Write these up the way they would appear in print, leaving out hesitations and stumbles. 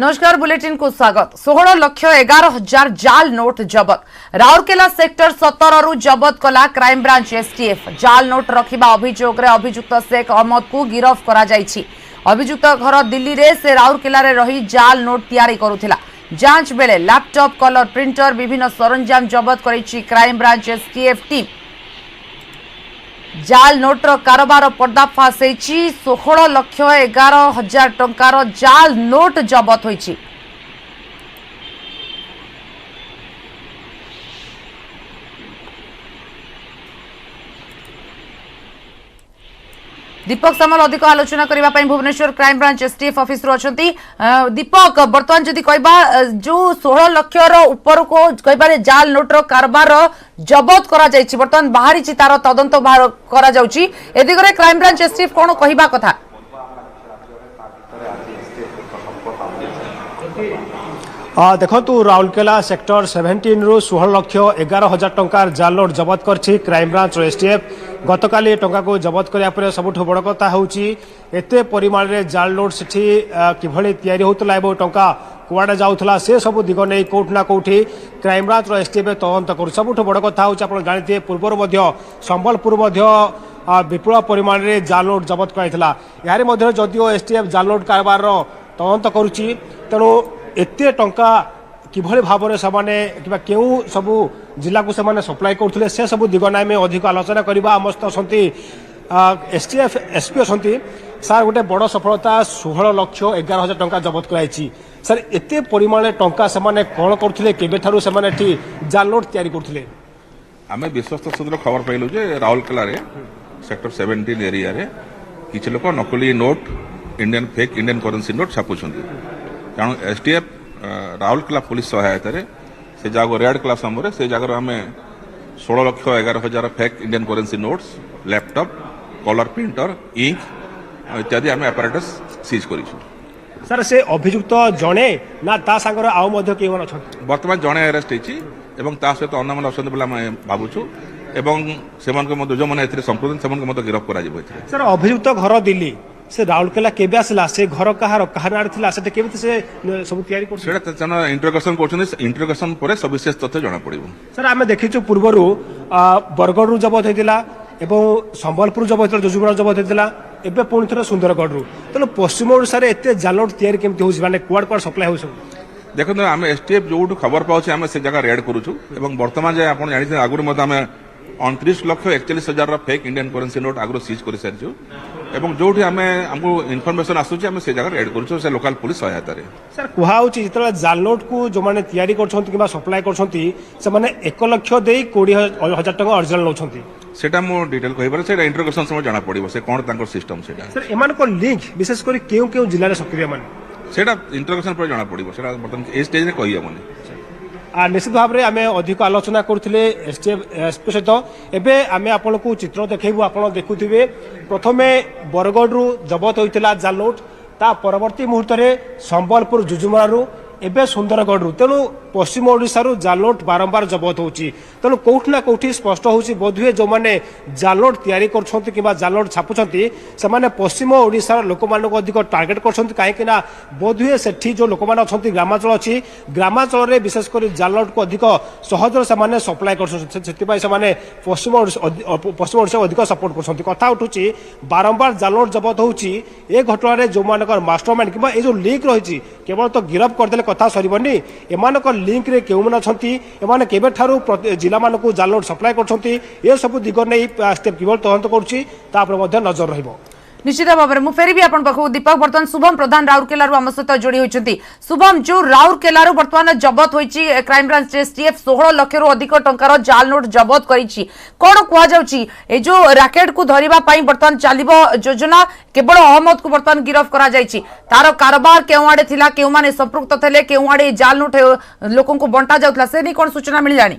नमस्कार बुलेटिन को स्वागत। 16,11,000 जाल नोट जबत। राउरकेला सेक्टर 17 रु जबत कला क्राइम ब्रांच एसटीएफ। जाल नोट रखिबा अभियोग अभियुक्त शेख अहमद को गिरफ करा जायछि। अभियुक्त घर दिल्ली रे से राउरकेला रे रही जाल नोट तैयारी करुथिला। जांच बेले लैपटॉप कलर प्रिंटर विभिन्न सरंजाम जबत करिछि क्राइम ब्रांच एसटीएफ टीम। जाल नोटर कारोबार पर्दाफाश होइछि। 16,11,000 टंकार जाल नोट जबत होइछि। दीपक सामल अधिक आलोचना करने Bhubaneswar crime branch STF office अछंती। दीपक बर्तमान जदि कहबा जो 16 लाख ऊपर को कहबारे जाल नोटर कारोबार जबत करा जायछि, बर्तमान बाहरी तार तदंत करा जाउछि। ए दिगरे क्राइम ब्रांच एसटीएफ कोन कहबा कथा? देखु राउरकेला सेक्टर 17 रु 16,11,000 टंकार जाल नोट जबत करछि क्राइम ब्रांच एसटीएफ। गतकाली टंका को जबत करिया सबुठ बड़ कथा होउछि एते परिमाण रे जाल नोट सेठी किभଳି तयारी होतला एबो टंका कुआडे जाउथला से सब दिग नै कोठ ना कोठी क्राइम ब्रांच एसटीएफ तदंत करू। सबुठ बड़ कथा होउछि आपण जानिते पूर्वर मध्य संबलपुर मध्य विपुल परिमाण रे जाल नोट जबत कराइथला। यारे मध्य जदियो एसटीएफ जाल नोट कारोबार तदंत करूछि तेणु एते टंका किभଳି भाव से केउ सबू जिला को से सप्लाई करते से सब दिग ना आम अधिक आलोचना करवा। मस्त अच्छा एसटीएफ एसपी अच्छा सार गोटे बड़ सफलता 16,11,000 टंका जबत कराई। सर एते परिमाण टंका से कौन करते केबेठारु से जाल नोट तैयारी करते? आम विश्वस्त सूत्र खबर पाइलु जे राउरकेला रे सेक्टर 17 एरिया रे किछि लोक नकली note fake Indian currency note छापुछंती। कारण एसटीएफ राउरकेला पुलिस सहायता से जगह रेड क्लास नंबर से जगह आम 16,11,000 fake Indian currency notes, laptop, colour printer, ink इत्यादि आम एपारेटस सीज करिछु। सर से अभियुक्त जणे ना ता संगर आउ मध्य के मन छ? वर्तमान जणे अरेस्ट हेछि एवं ता सहित अन्य मन अछन बोला मैं भाबुछु एवं सेमन के मध्य जो मन एथिरे संप्रदान सेमन के मध्य गिरफ्त करा जिवो। सर अभियुक्त घर दिल्ली से राउरकेला केबे आसला से घर कहार नाड़ थिला से केबे से सब तयारी कर सेटा तन इंटरोगेशन करछन। इंटरोगेशन परे सविशेष तथ्य जाना पड़िबो। सर आमे देखिछु पूर्वरु बरगढ़ जबत हेतिला एवं संबलपुर जबत जोजुबरा जबत हेतिला एबे पुणी थरे सुंदरगढ़ रु। तेनो पश्चिम ओडिसा रे एते जाल नोट तयारी केमति होछि माने कुआड कुआड सप्लाई होछ? देखो आम एसटीएफ जो खबर पाउछि आम से जगह रेड करूछु एवं वर्तमान जे आपण जानि आगुर मत आम 29,41,000 फेक इंडियन करेन्सी नोट आगुर सीज कर सारिछु एवं जो हमको इनफॉरमेशन आसुची आम से जगह एड करूँ से लोकल पुलिस सहायता रे। सर कहूँ जो जाल नोट को जो मैंने तैयारी कर सप्लाई कर 1 लाख दे 20,000 टका ओरिजिनल नौछंती सेटा मो डिटेल कहबार से इंटरोगेशन समय जाना पड़िबो से कोन तांकर सिस्टम सेटा। सर एमान को लिंक विशेष कर केउ जिल्ला रे सक्रिय माने सेटा इंटरोगेशन पर जाना पड़िबो सेटा बर्तमान ए स्टेज रे कहिया माने। निश्चित भाव में आम अधिक आलोचना करते एसपी सहित एवं आम आपण को चित्र देखू। आप देखुवे प्रथमे बरगढ़ जबत होता जाल नोट ता परवर्ती मुहूर्त में संबलपुर जुजुमरा एवं सुंदरगढ़। तेणु पश्चिम ओडिशा जाल नोट बारंबार जबत होची। तेणु कौटि ना कौटि स्पष्ट होची बोधुए जो मैंने जाल नोट तैयारी करछंती किबा जाल नोट छापुछंती से माने पश्चिम ओडिशा लोक मानक अधिक टार्गेट करछंती। काहेकि ना बोधुए सेठी जो लोक माने अछंती ग्रामांचल अछि ग्रामांचल रे विशेष कर जाल नोट को अधिक सहज से माने सप्लाई करछंती। सेति पय से माने पश्चिम ओडिशा अधिक सपोर्ट करछंती। कथा उठुची बारंबार जाल नोट जबत होची ए घटना रे जो मानकर मास्टरमाइंड किबा ए जो लिंक रहिची केवल तो गिरफ्त करदेले कथा सरीबनी। एमानक लिंक रे केउ मन अछंती एमाने केबे ठारू जिला मानकु जाल नोट सप्लाई करछंती ए सब दिग नै स्टेप केवल तदंत करूची तापर मध्ये नजर रहिबो। निश्चित भाव में फेरी भी आपण पाखु दीपक बर्तमान शुभम प्रधान राउरकेला आम सहित जोड़ी होती। शुभम जो राउरकेला बर्तमान जबत होती क्राइम ब्रांच एसटीएफ 16 लाख रु अधिक टंकार जाल नोट जबत करिछि कौन कहुछि ए जो राकेट को धरिबा पई बर्तमान चलिबो योजना केवल अहमद को बर्तमान गिरफ्त करा जायछि तार कारोबार केउ आडे थिला केउ माने संपृक्त थिले केउ आडे जाल नोट लोकन को बंटा जाउतला से नै कोन सूचना मिल जानी?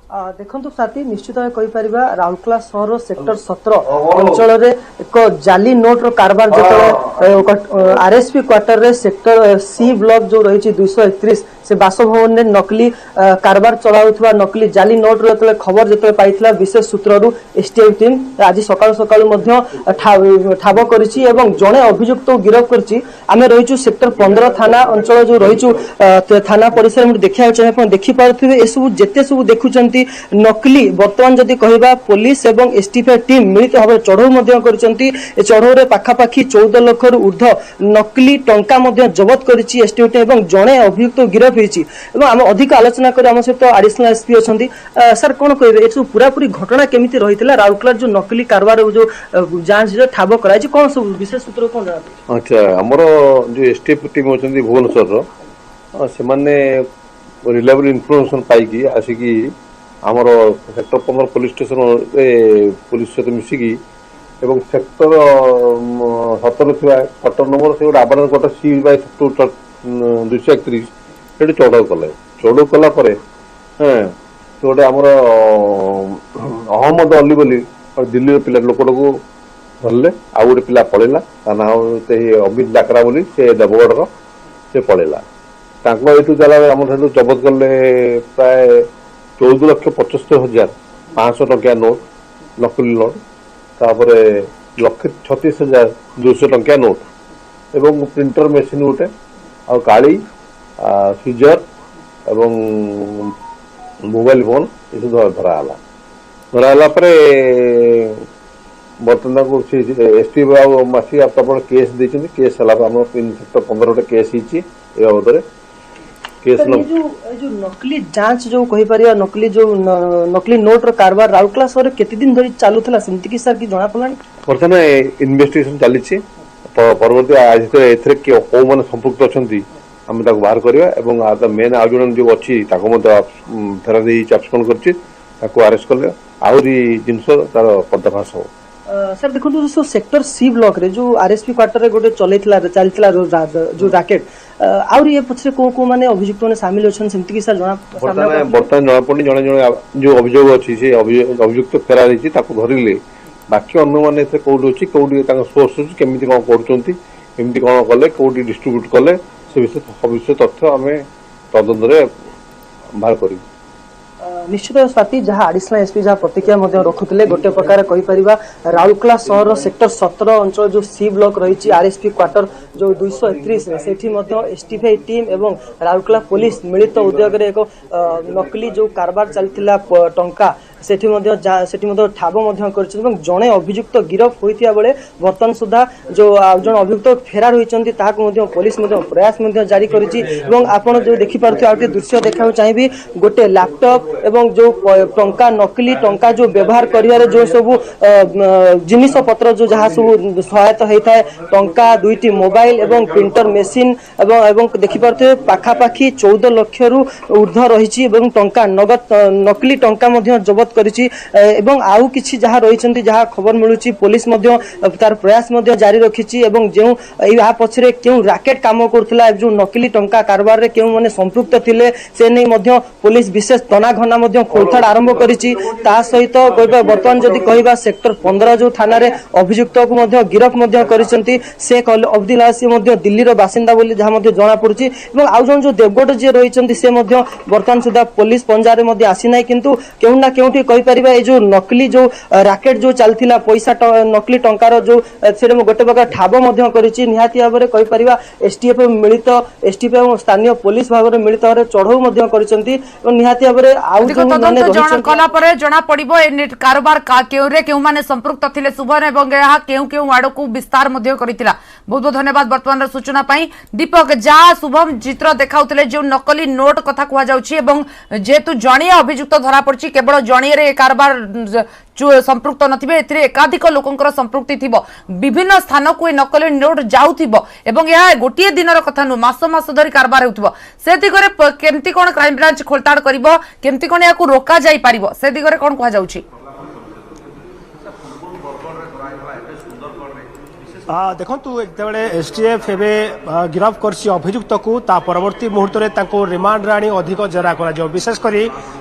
देखु साथी निश्चित कहीपर राउरकेला सहर सेक्टर 17 अंचल एक जाली नोट कारोबार जो आरएसपी क्वार्टर रे सेक्टर सी ब्लॉक जो रही 231 से बासभवन में नकली कारबार चलाउथुवा नकली जाली नोट रो खबर जो पाइथिला विशेष सूत्ररू एसटीएफ टीम आज सकाल सकाल ठाब करिछि एवं जणे अभियुक्त गिरफ्त करिछि। आमे रहिछु सेक्टर 15 थाना अंचल जो रहिछु थाना परिसर में देखिया चाहे आपण देखि पारथिबे ए सब जेते सब देखुचंती नकली वर्तमान जदि कहबा पुलिस एवं एसटीएफ टीम मिलित भाव चढ़ऊ मध्य करिसंती। ए चढ़ऊ रे पाखापाखी 14 लाख रु ऊर्ध्व नकली टंका मध्य जबत करिछि एसटीएफ टीम एवं जणे अभियुक्त गिरफ्त होइछि। एवं हम अधिक आलोचना कर हम सहित एडिशनल एसपी अछंती। सर कोन कहबे ए सब पूरा पूरी घटना केमिति रहितला राउरकेला जो नकली कारबार जो जांच जो ठाब कराइछि कोन सब विशेष सूत्र कोन जाना? अच्छा हमर जो एसटीएफ टीम अछंती भुवनेश्वर रो से माने रिलायबल इन्फॉर्मेशन पाइकी आसिकी हमर सेक्टर 15 पुलिस स्टेशन पुलिस सहित मिसिकी एवं सेक्टर 17 थिबा क्वार्टर नंबर से गोटे आबरण क्वार्टर C/2 231 सेठी चढ़ऊ कला परे गोटे आमर अहमद अली बोली दिल्ली पिला लोकटा को धरले आउ गोटे पिला पळेला ता ना अमित डाकरा बोली से देवगढ़ से पळेला तांको एटू जाला हमर सेठू जबत करले प्राय 14,75,500 टंका नोट नकली नोट तापरे 1,36,200 टंका नोट एवं प्रिंटर मेसीन गोटे आ काली सीजर एवं मोबाइल फोन ये धराला पर बर्तमान को एसटी मासी आपण केस देछन केस हला हम सेक्टर 15 गोटे केस हिची ए बाबद केस जो नकली जांच जो कहि परिया नकली नोट रो कारबार राउरकेला शहर केते दिन धरि चालुथला सेमति कि सर कि जणा पलानी बर्तमान इन्वेस्टिगेशन चली परवर्ती आज एथरे के को माने संपुक्त अछंती हम ताको बाहर करिया एवं आ मेन आजन जो अछि ताको मते फेरा दे चार्जपन करछि ताको अरेस्ट करले आउरी जिंस तार पर्दाफाश हो। सर देखो जो सेक्टर सी ब्लॉक रे जो आरएसपी क्वार्टर रे गोटे चलैतला जो रैकेट आउरी ये पछरे को माने अभियुक्त माने शामिल अछन सेमति कि सर जणा बर्तमान जणा पड़नी जणे जो अभियोग अछि से अभियुक्त फेरा रही ताको धरिले बाकी अन्य माने से कोड अछि कोडी ताका सोर्स अछि केमिति कोन करचंती केमिति कोन कले कोडी डिस्ट्रीब्यूट कले से विषय तथ्य आमे तदंतरे बाहर करी। निश्चित स्वाति जहाँ एडिशनल एसपी जहाँ प्रतिक्रिया रखुले गोटे प्रकार कही परिबा राउरकेला शहर सेक्टर 17 अंचल जो सी ब्लॉक रही आरएसपी क्वार्टर जो 231 सेठी एसटीएफ टीम एवं राउरकेला पुलिस मिलित उद्योग रे एक नकली जो कारबार चलथिला टंका सेठी ठाब जड़े अभियुक्त गिरफ्त होता बेले बर्तमान सुधा जो जन अभियुक्त फेरार होती पुलिस प्रयास जारी कर जो देखिपे दृश्य देखा चाहिए गोटे लैपटॉप एवं जो टंका नकली टंका जो व्यवहार कर जो सब जिनिस पत्र जो जहाँ सब सहायता होता है टंका 2टी मोबाइल एवं प्रिंटर मेसीन एवं देखिपे पाखापाखी 14 लाख रु ऊर्ध्व रही टंका नगद नकली टंका जबत एवं आउ किछि जहाँ रही जहाँ खबर मिलूची पुलिस तार प्रयास जारी रखी एवं जो या पछरे क्यों राकेट काम करथिला जो नकली टंका कारबार रे क्यों माने संपृक्त थिले से नहीं पुलिस विशेष तनाघना खोलथाड़ आरंभ करिछि। ता सहित वर्तमान जदि कहबा सेक्टर 15 जो थाना रे अभियुक्त को गिरफ्त करिसेंती शेख अब्दुल आसी दिल्ली रो बासिंदा बोली जहाँ जना पड़ुछि एवं आउ जन जो देवगढ़ जे रही से वर्तमान सुधा पुलिस पंजारे आसी ना किंतु केउ ना केउठी कहि परिबा ए जो नकली जो राकेट जो चलथिला पैसा नकली टंकार जो से गोटे प्रकार ठाब करिछि निहाती भाव में कहि परिबा एसटीएफ मिलित एसटीएफ एवं स्थानीय पुलिस भाव में मिलित भाव चढ़ऊ करिसेंती निहाती भाव में आउ कला पर जना पड़िबो ए कारोबार केउरे केउ माने संपृक्त थिले सुभन एवं यहा केउ केउ आड़ को विस्तार मध्य करितिला। बहुत बहुत धन्यवाद वर्तमान सूचना पाई दीपक जा शुभम चित्र देखाउतले जो नकली नोट कथा कुआ जाउछि एवं जेतु जणिए अभियुक्त धरा पड़छि केवल जणिए रे कारबार संपृक्त नथिबे एथिरे एकाधिक लोकंकर संपृक्ति थिबो विभिन्न स्थान को नकली नोट जाउथिबो एवं यह गोटिए दिनर कथा नु मास मास धरि कारबार हेउथिबो से दिगरे केमती कोन क्राइम ब्रांच खोलताड़ करिवो केमती कोन याकू रोका जाई पारिबो से दिगरे कोन कुआ जाउछि। देखु जिते एसटीएफ एवं गिरफ्त कर अभियुक्त को ता परवर्ती मुहूर्त में रिमांड आनी अधिक जेरा कर विशेषकर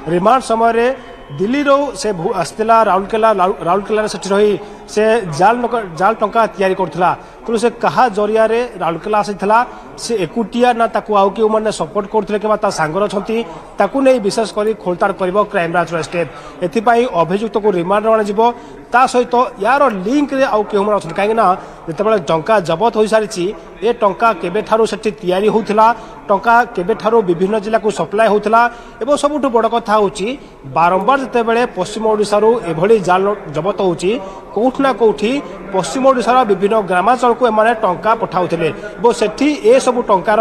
रिमांड समय दिल्ली रो से आसला राउरकेला से रही से जाल टंका तैयारी करथिला तेणु से कहा जरिया राउरकेला आसीला से एकुटिया ना ताकू आउ के मैंने सपोर्ट करते कि सांगर अच्छा विशेषकर खोलताड़ कर क्राइमब्रांच स्टेप एथपाई अभियुक्त को रिमांड अणाଯିବ ता सहित यार लिंक रे आउ के अच्छा कहीं जिते टंका जबत हो सारी ए टंका केबेठारू सेठी तैयारी होउथिला टंका केबेठारू विभिन्न जिला को सप्लाय होउथिला एवं सबुठ बड़ कथा होची बारंबार जिते पश्चिम ओडिशा रो एभली जाल जबत होची कोठ ना कोठी पश्चिम ओडिशा विभिन्न ग्रामांचल को एमाने टंका पठाउथिले एवं सेठी ए सब टंकार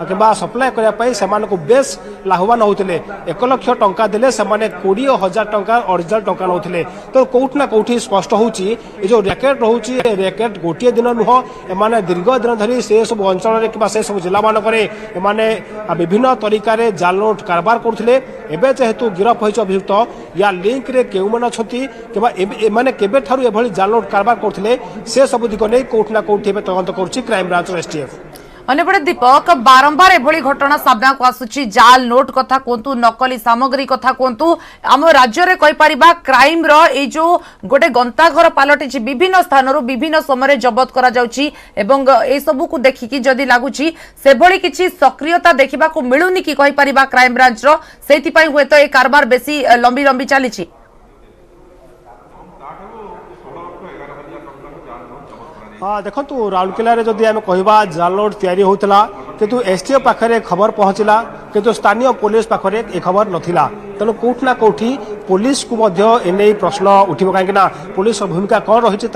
किंबा सप्लाय करने पर से बेस लाभवान होते 1 लाख टंका देले से 20,000 टंका ओरिजिनल टंका नौते तो कौटना कौटी स्पष्ट होची जो रैकेट रोचे रैकेट गोटे दिन नुह एमाने दीर्घ दिन धरी से सब अंचल कि सब जिला मानक एमाने विभिन्न तरीकार जाल नोट कारबार करते एवं जेहेतु गिरफ होती अभियुक्त या लिंक रे केउ मन छथि किबा एमाने केबे ठारू एभली जाल नोट कारबार करते से सब दिग नहीं कौटना कौटी तदंत करुछि क्राइम ब्रांच एसटीएफ। अन्यपटे दीपक बारंबार एभली घटना सामना को आसुची जाल नोट कथा कहतु नकली सामग्री कथा कहतु आम राज्य रे कहि परिबा क्राइम रो ए जो गोटे गंताघर पालटिछि विभिन्न स्थान रो विभिन्न समय जबत करा जाउछि एवं ए सब को देखिकी जदि लागुछि सेभली किछि सक्रियता देखिबा को मिलुनी कि कहि परिबा क्राइम ब्रांच रो सेति पई होय तो ए कारबार बेसी लंबी लंबी चलीछि। हाँ देखो राउरकेला जदि आम कह जाल नोट तैयारी होता किंतु एसटीएफ पाखे खबर पहुंचला किंतु स्थानीय पुलिस पाखे ए खबर नथिला तेणु कौटना कौटी पुलिस को एने प्रश्न उठिब कहीं पुलिस भूमिका कौन रही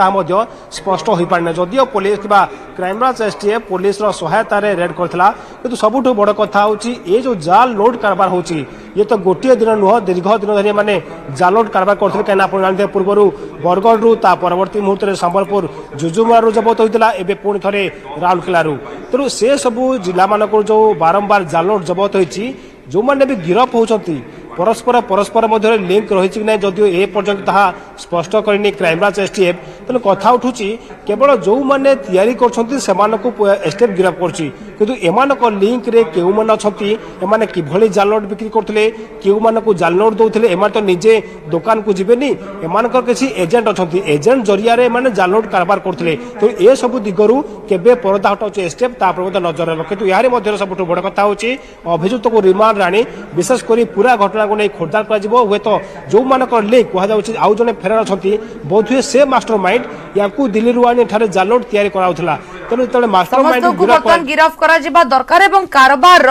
स्पष्ट हो पारना जदियो पुलिस कि क्राइम ब्रांच एसटीएफ पुलिस सहायता रेड करथिला किंतु सबुठ बड़ कथा होची ए जो जाल नोट कारबार होची ये तो गोटे दिन नुह दीर्घ दिन धरी माने जाल नोट कारबार करथिले कहीं आप जानते पूर्व बरगढ़ ता परवर्ती मुहूर्त में संबलपुर जुजुमारू जबत होता एवं पुणी थे राउरकेला तेणु से सबू जिला मानक जो बारंबार जाल नोट जबत होती जो मैंने भी गिरफ होती परस्पर मध्य लिंक रही कि ना जदिव ए पर्यंत स्पष्ट करनी क्राइम ब्रांच एसटीएफ तेणु कथा उठुची केवल जो मैंने तैयारी एसटीएफ गिरफ करतु एमानक लिंक रे केउ मन अछंती एमाने किभली जाल नोट बिक्री करथिले केउ मानक जाल नोट दउथिले एमान तो निजे दुकान को जिबेनी एमानकर किछि एजेंट अछंती एजेंट जरिया रे माने जाल नोट कारबार करथिले तो ए सब दिगरु केबे परदा हटाउची एसटीएफ ता पर नजर रखे तो यारे मध्य सबुठ बड़ कथा होची अभियुक्त को रिमांड राणी विशेष करी पूरा घटना को नहीं खोजदार करा हुए तो जो मानक लिंक कहुच्छी आउ जने फेरार अच्छा बोध हुए से मास्टर माइंड या दिल्ली आनी जाल नोट तैयारी कराउथला तेणु जो मास्टर माइंड गिरफ करा जिबा दरकार एवं कारबार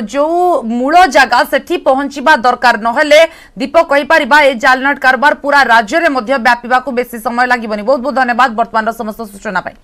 जो मूल जगह सेठी पहुंचीबा दरकार नहले दीपक कहि परिबा ए जाल नोट कारबार पूरा राज्य रे मध्य व्यापीबा को बेसी समय लागिबनी। बहुत बहुत धन्यवाद वर्तमान समस्त सूचना पाई।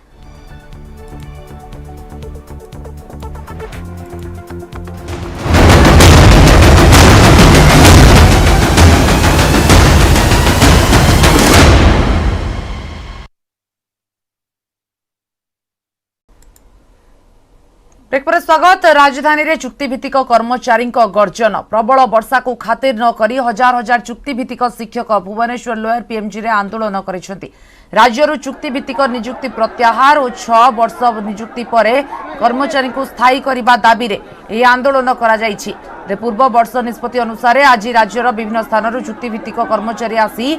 स्वागत। राजधानी रे चुक्तिभित्तिक कर्मचारी गर्जन प्रबल वर्षा को खातिर न करी हजार हजार चुक्तिभित्तिक शिक्षक भुवनेश्वर लोयर पीएमजी रे आंदोलन करिसेंती। राज्यरू चुक्तिभित्तिक नियुक्ति प्रत्याहार और 6 वर्ष नियुक्ति परे कर्मचारी को स्थायी करने दाबी रे यह आंदोलन करा जायछि। पूर्व वर्ष निष्पत्ति अनुसार आज राज्यर विभिन्न स्थान चुक्तिभित्तिक कर्मचारी आसी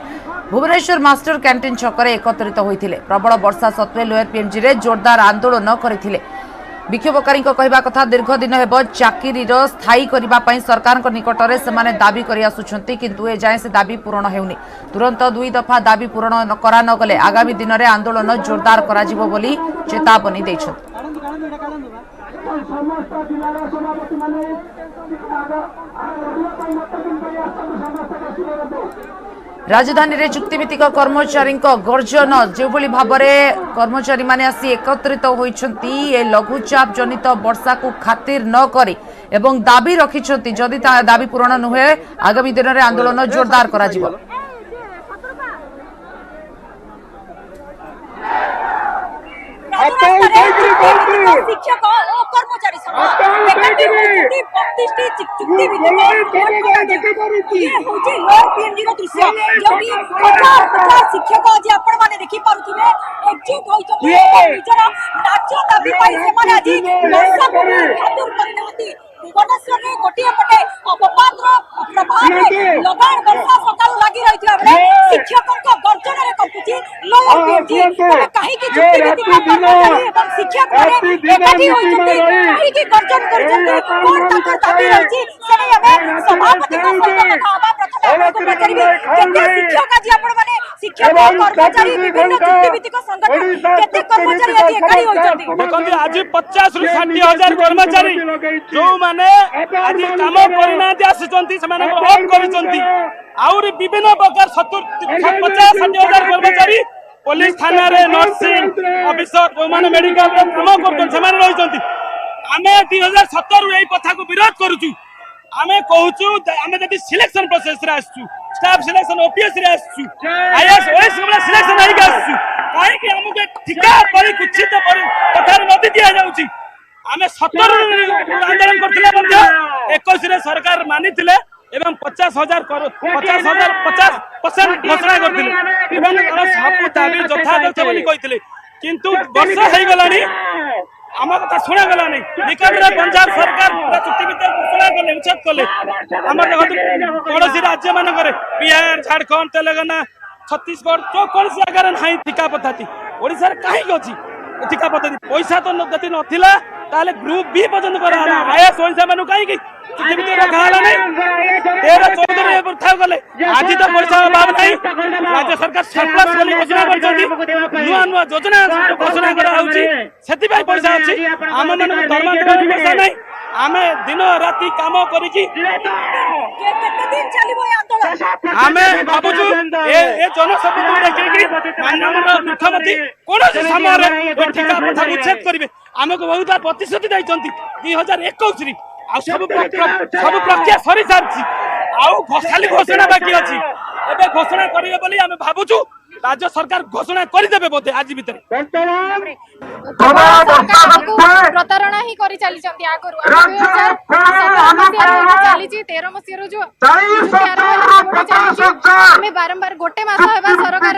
भुवनेश्वर मास्टर कैंटीन छकरे एकत्रित होइथिले। प्रबल वर्षा सत्वे लोयर पीएमजी रे जोरदार आंदोलन करथिले। विक्षोभकारी कहवा कथा दीर्घ दिन हेब चाकरी स्थायी करने सरकार निकटरे से दाबी कर किंतु ए जाए से दाबी पूरण हेउनी। तुरंत 2 दफा दाबी पूरण करा न गले आगामी दिन में आंदोलन जोरदार करा जिवो बोली चेतावनी दैछथि। राजधानी रे चुक्तिभित्तिक कर्मचारी गर्जन जो भाव में कर्मचारी माने आसी एकत्रित होइछंती ए लघुचाप जनित वर्षा को खातिर न करी एवं दाबी रखिछंती जदि दाबी पूरण नुहे आगामी दिन में आंदोलन जोरदार करा जिवो। शिक्षक और कर्मचारी शिक्षक आज आपण माने देखि पारुथिबे एकजुट होइछथि निजर राज्य दाबी पाई सेमाने आज वर्षा को खातिर करनाथि। भुवनेश्वर रे गोटिए पटे अपपात्र प्रभाव लगान वर्षा सकाल लागि रहिथिबा बेले शिक्षकक गर्जन रे ରହିଛି ଲୋୟର ବିଏମଜି ତେବେ କାହିଁକି ଯୁକ୍ତିଭିତ୍ତିକ କର୍ମଚାରୀ ଏବଂ ଶିକ୍ଷକମାନେ ଏକାଠି ହୋଇଛନ୍ତି କାହିଁକି ଗର୍ଜନ କରୁଛନ୍ତି କଣ ତାଙ୍କର ଦାବି ରହିଛି ସେ ନେଇ ଆମେ ସଭାପତିଙ୍କ ସହିତ କଥା ହେବା ପ୍ରଥମେ ଆପଣଙ୍କୁ ପଚାରିବି କେତେ ଶିକ୍ଷକ ଆଜି ଆପଣମାନେ ଶିକ୍ଷକ କର୍ମଚାରୀ ବିଭିନ୍ନ ଯୁକ୍ତିଭିତ୍ତିକ ସଂଗଠନ କେତେ କର୍ମଚାରୀ ଆଜି ଏକାଠି ହୋଇଛନ୍ତି ଦେଖନ୍ତୁ ଆଜି 50 ରୁ 60 ହଜାର କର୍ମଚାରୀ ଯୋଉମାନେ ଆଜି କାମ କରିନାହାନ୍ତି ଆସୁଛନ୍ତି ସେମାନଙ୍କୁ ଅଫ୍ କରିଛନ୍ତି ଆହୁରି ବିଭିନ୍ନ ପ୍ରକାର 50-60 ହଜାର କର୍ମଚାରୀ पुलिस थाना रे नर्सिंग ऑफिसर जो माने मेडिकल रे काम करछन समान रहिसंती आमे 2017 एई कथा को विरोध करूछु आमे कहूछु आमे जदी सिलेक्शन प्रोसेस रे आछू स्टाफ सिलेक्शन ओपीएस रे आछू आईएएस ओएस वाला सिलेक्शन आइ आछू काहे कि हमके ठिका परि कुछित परि कथा रे नदी दिया जाउची आमे 17 आंदोलन करथिला बंद 21 रे सरकार मानिथिले एवं 50,000 50% घोषणा करथिले एवं तार सब दाबी यथार्थ बोली कहिथिले किंतु वर्ष हेई गलानी आम कथा शुणा गलानी निकट रे पंजाब सरकार पूरा चुक्ति भीतर घोषणा कले उच्छेद कले हमर देखत पड़ोसी राज्य मान करे बिहार झारखंड तेलंगाना छत्तीसगढ़ जो कौन सी जगह नहीं ठिका पद्धति ओडिसा रे काहे अछि ठिका पद्धति पैसा तो नगति नथिला ताले ग्रुप बी पर्यंत करा आईएएस ओडिसा मानु काहे कि चुक्ति भीतर रखा हला नहीं 13-14 रे प्रथा गले आज तो पैसा अभाव नहीं राज्य सरकार सरप्लस बोली घोषणा करछथि नुआ नुआ योजना घोषणा करा होउची सेति भाई पैसा अछि आम मन दरमा देबा पैसा नहीं आमे दिन राति काम करी कि केते दिन चलिबो ए आंदोलन आमे भाबुछु ए जनसभा देखि कि माननीय मुख्यमंत्री कोन समय रे ठिका प्रथा उच्छेद करिवे हमको बहुत प्रतिश्रुति दैछंती 2021 रे आ सब प्रक्रिया सरी सारछि आउ खाली घोषणा बाकी अछि एबे घोषणा करिवे बोली हमें भाबुछु राज्य सरकार घोषणा कर देबे बोते आज भीतर प्रतारणा ही करी चली चंती आगरु 2017 चली छी 13 मसिया जो हमें बारंबार गोटे मास हेबा सरकार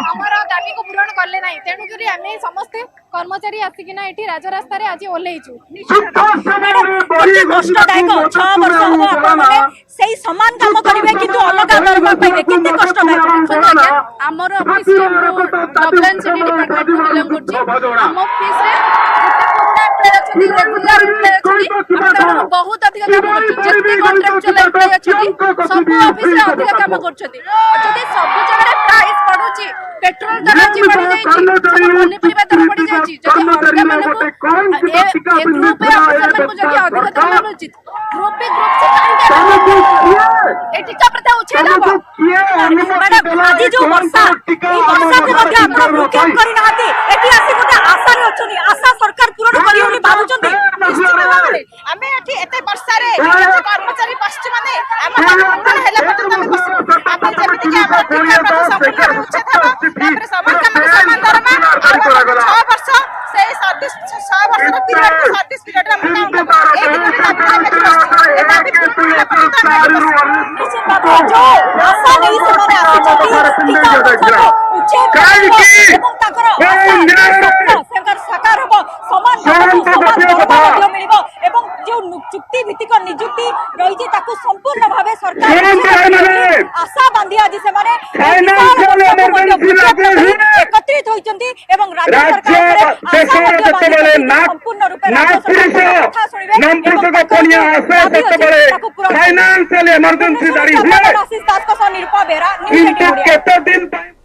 हमर दाबी को पूरण करले नाही तेनु करी हमें समस्त कर्मचारी आसिकिना एठी राजरास्ता रे आज ओलेइछु कष्टदायक 6 वर्ष हो आपने सेही समान काम करिवे किंतु अलग दरमा पाइबे केते कष्टदायक हमर ऑफिस डबलन सिटी डिपार्टमेंट बिलोंग करछि हम ऑफिस रे जेते पुराना एम्प्लॉय अछि रेगुलर एम्प्लॉय अछि बहुत अधिक काम करछि जेते कॉन्ट्रैक्चुअल एम्प्लॉय अछि सब ऑफिस रे अधिक काम करछथि जदि सब जगह प्राइस बढ़ुछि पेट्रोल दर आज बढ़ि जाइछि पनी परिबा दर बढ़ि जाइछि जदि अलग माने को ए ग्रुप पे ऑफिसर को जदि अधिक दर मिलुछि ग्रुप पे ग्रुप से काहे एठी का प्रथा उछेद हो मैडम आज जो वर्षा ई वर्षा को मध्ये आपण मुख्यम करि नाहती एठी आसी गोटे आशा रे अछनी आशा सरकार पूर्ण करियो नि भाबुचंती आमे एठी एते वर्षा रे जे कर्मचारी पश्चिम माने हम मंगल हेले पटन हम बस आपण जेमिति कि हम ठिका प्रथा संपूर्ण उच्छेद हो तापर समान काम समान दरमा 6 वर्ष से सर्विस 6 वर्ष रो पीरियड सर्विस पीरियड रे हम काम एक दिन निश्चित बाबा जो आशा नहीं से माने आसी ठिका उच्छेद এবং তাকর सरकार साकार हो समान दरमा मिलिबो এবং जो चुक्ति ভিত্তিক নিযুক্তি রইছে তাকু সম্পূর্ণ ভাবে সরকার আশা বান্ধি আজি से माने একত্রিত হইচন্তি এবং রাজ্য সরকার আশা বান্ধি সম্পূর্ণ রূপে রাজ্য সরকার কথা শুনিবে কোনিয়া আছে সেতবেলে फाइनेंशियल इमरजेंसी जारी हुए आशीष दास को निरूपा बेरा न्यूज केते दिन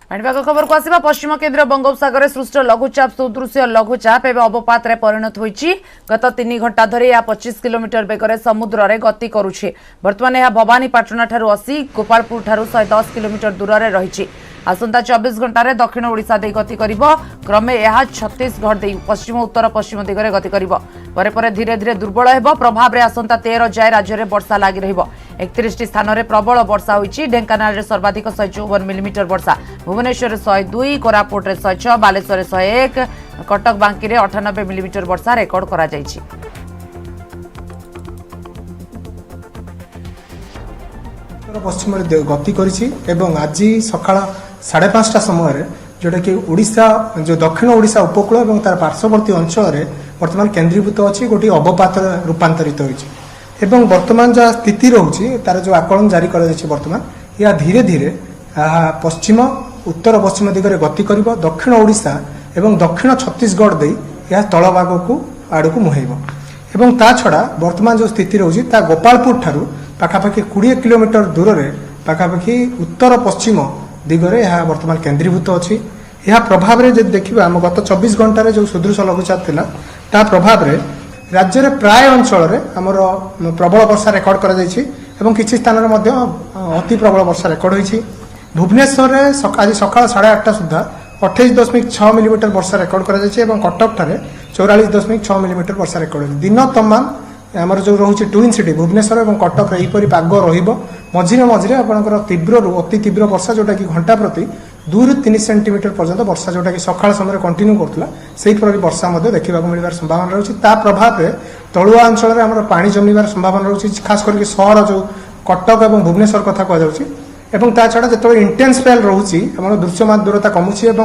पाणीपाग खबर को आसिबा पश्चिम केन्द्र बंगोपसागर सृष्ट लघुचाप सदृश्य लघुचाप एवं अवपात रे परिणत होईची गत 3 घंटा धरि या 25 किलोमीटर बेगरे समुद्र रे गति करूछि वर्तमान या भवानीपाटना ठारू 80 गोपालपुर ठारू 110 किलोमीटर दूर रे रहिछि आसंता 24 घंटा रे दक्षिण ओडिशा दे गति करिवो क्रमे यह छत्तीसगढ़ दे पश्चिम उत्तर पश्चिम दिगरे गति करिवो परे परे धीरे धीरे दुर्बल हेबो प्रभाव रे आसंता 13 जाय राज्य रे वर्षा लागि रहिबो 31 टी स्थान रे प्रबल वर्षा होईची ढेंकानाल रे सर्वाधिक 154 मिलीमीटर वर्षा भुवनेश्वर रे 102 कोरापुट रे 106 बालेश्वर रे 101 कटक बांकी रे 98 मिलीमीटर वर्षा रेकॉर्ड करा जाईची पश्चिम गति करिछि एवं आज सकाळ 5:30 समय जोटा कि ओडिशा जो दक्षिण ओडिशा उपकूल और तार पार्श्ववर्ती अंचल में वर्तमान केन्द्रीभूत अच्छी गोटे अवपात रूपांतरित होइछि एवं वर्तमान जो स्थिति रोचे तार जो आकलन जारी कर वर्तमान यह धीरे धीरे पश्चिम उत्तर पश्चिम दिगरे गति कर दक्षिण ओडिशा एवं दक्षिण छत्तीसगढ़ दे यह तल भाग को आड़ को मुहेब एवं ता छड़ा वर्तमान जो स्थिति रोचे गोपालपुर ठारू पाखापाखि 20 किलोमीटर दूर रे पाखापाखि उत्तर पश्चिम दिगरे यह वर्तमान केन्द्रीभूत अच्छी यह प्रभाव रे जब देखिबा हम गत 24 घंटा जो सदृश लघुचाप थिला ता प्रभाव रे राज्य रे प्राय अंचल रे हमर प्रबल वर्षा रेकर्ड करा जायछि एवं किछि स्थान रे मध्य अति प्रबल वर्षा रेकर्ड होइछि। भुवनेश्वर रे आज सकाळ 8:30 सुधा 28.6 मिलीमीटर वर्षा रेकर्ड करा जायछि एवं कटक ठारे 44.6 मिलीमीटर वर्षा रेकर्ड होइछि। दिन तमाम आमर जो रोचे ट्विन सिटी भुवनेश्वर और कटक यहीपरि पाग रझिरे मझिरे आपंकर तीव्र रु अति तीव्र वर्षा जोटा कि घंटा प्रति 2 ରୁ 3 सेंटीमीटर पर्यंत वर्षा जोटा कि सकाळ समय कंटिन्यू करथला सेही वर्षा देखा मिलवार संभावना रही प्रभाव में तलुआ अंचल में पानी जमीबार संभावना रही खास करके सहर जो कटक और भुवनेश्वर कथा कहुच्छी एवं ता छड़ा जो इंटेंस स्पेल रोचे आम दृश्यमान दूरता कमुची और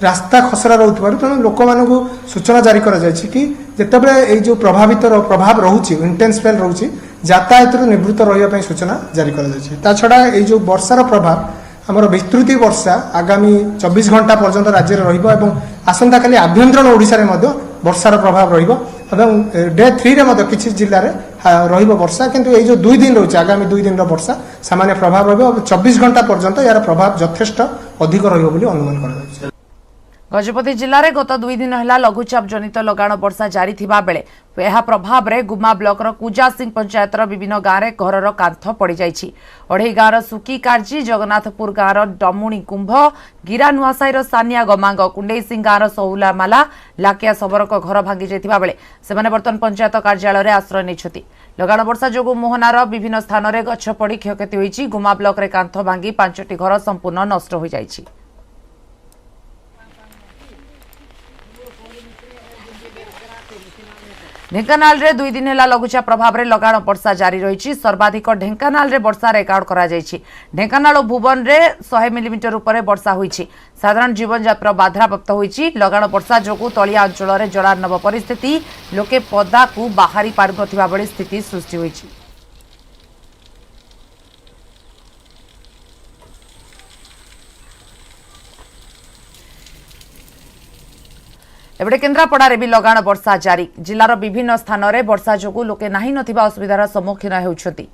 रास्ता खसरा रोथबार तेणु लोक मानू सूचना जारी करा जायछि कि जेतेबेले एई जो प्रभावित प्रभाव रोचे इंटेंस स्पेल रोचे यातायात निवृत्त रही सूचना जारी करा जायछि। ता छड़ा एई जो वर्षार प्रभाव आमर विस्तृति वर्षा आगामी 24 घंटा पर्यंत राज्य में रहिबो एवं आसंता काली आभ्यंतरण ओडिशा रे मध्य वर्षार प्रभाव रहिबो एवं डे 3 रे मध्य किछि जिल्ला रे रहिबो वर्षा किंतु एई जो 2 दिन रोचे आगामी 2 दिन वर्षा सामान्य प्रभाव रहिबो 24 घंटा पर्यंत यार प्रभाव यथेष्ट अधिक रहिबो बोली अनुमान करा जायछि। गजपति जिले में गत 2 दिन है लघुचाप जनित लगाण वर्षा जारी थिबा बेले यह प्रभाव में गुमा ब्लॉक कुजा सिंह पंचायतर विभिन्न गाँव में घर कांथ पड़ जाइछि। अढ़ई गाँव सुकी कार्जी जगन्नाथपुर गाँव डमुणी कुंभ गिरा नुआसाई सानिया गमांग कुंडई सिंह गाँव सौला माला लाकिया सबरक घर भांगी जाइथिबा बेले सेमाने बर्तमान पंचायत कार्यालय में आश्रय नेछथि। लगाण वर्षा जोगु मोहनार विभिन्न स्थान में गछ पड़ क्षयक्षति होइछि। गुमा ब्लॉक रे कांथ भांगी 5टी घर संपूर्ण नष्ट हो जाइछि। ढेंकानाल रे 2 दिन है लघुचाप प्रभाव में लगाण वर्षा जारी रही। सर्वाधिक ढेंकानाल रे वर्षा रेकर्ड करा जायछि। ढेंकानाल और भुवन रे 100 मिलीमीटर ऊपर वर्षा होइछि। साधारण जीवन यात्रा बाधाप्राप्त होइछि। लगाण वर्षा जोगु तलिया अंचल रे जलार्णव परिस्थिति लोके पदा को बाहरी पारुनथिबा बड़ी स्थिति सृष्टि होइछि। एबडे केन्द्रापड़ा भी लगाण वर्षा जारी। जिलार विभिन्न स्थान में वर्षा जोगु लोके नाही नथिबा असुविधार सम्मुखीन हेउछथि।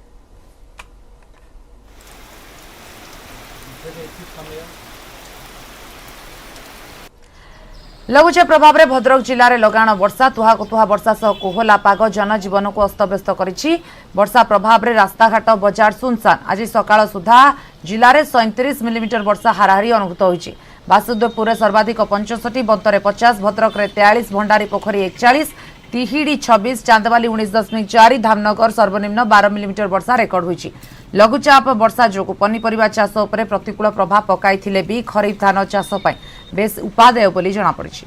लघुचाप प्रभाव में भद्रक जिले में लगाण वर्षा तुहाकुतुहा वर्षा सह कोहला पाग जनजीवन को अस्तव्यस्त करिछि। वर्षा प्रभाव में रास्ताघाट बजार सुनसान। आज सकाळ सुधा जिले में 37 मिलीमीटर वर्षा हाराहारी अनुभूत होइछि। बासुदेवपुर में सर्वाधिक 65, बंतरे 50, भद्रक में 43, भंडारी पोखरी 41, तिहिड़ी 26, चांदवाली 19.4, धामनगर सर्वनिम्न 12 मिलीमीटर वर्षा रेकर्ड होइछि। लघुचाप वर्षा जोगु पनीपरिबा चाष उपरे प्रतिकूल प्रभाव पकाइथिले भी खरीफ धान चाष पई बेस उपादेय बोली जଣା पड़िछि।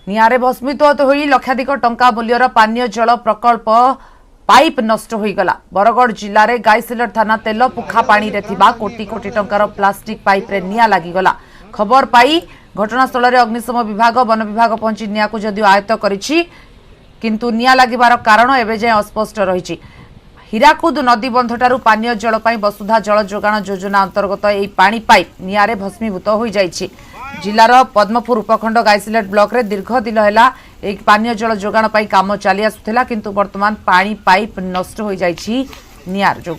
निआरे भस्मित होई लक्षाधिक टंका मूल्यर पानीय जल प्रकल्प पाइप नष्ट हो गला। बरगढ़ जिले में गाईसिलट थाना तेल पुखा पानी रे थिबा कोटी कोटी टंकार प्लास्टिक पाइप रे निया लागिगला। खबर पाई घटनास्थल में अग्निशम विभाग वन विभाग पहुंची निया को जदियो आयत्त करिछि किंतु निया लागिबार कारण एबे जाय अस्पष्ट रहिछि। हीराकुद नदी बंधठारु पानीय जल पाई वसुधा जल जोगाण योजना अंतर्गत एई पानी पाइप नियारे भस्मीभूत हो जाइछि। जिलार पद्मपुर उपखंड गाईसिलेट ब्लॉक रे दीर्घ दिन है एक पानीय जल जोगाण पाई काम चली आसुथिला किंतु वर्तमान पानी पाइप नष्ट हो जाइछि नियार जोग।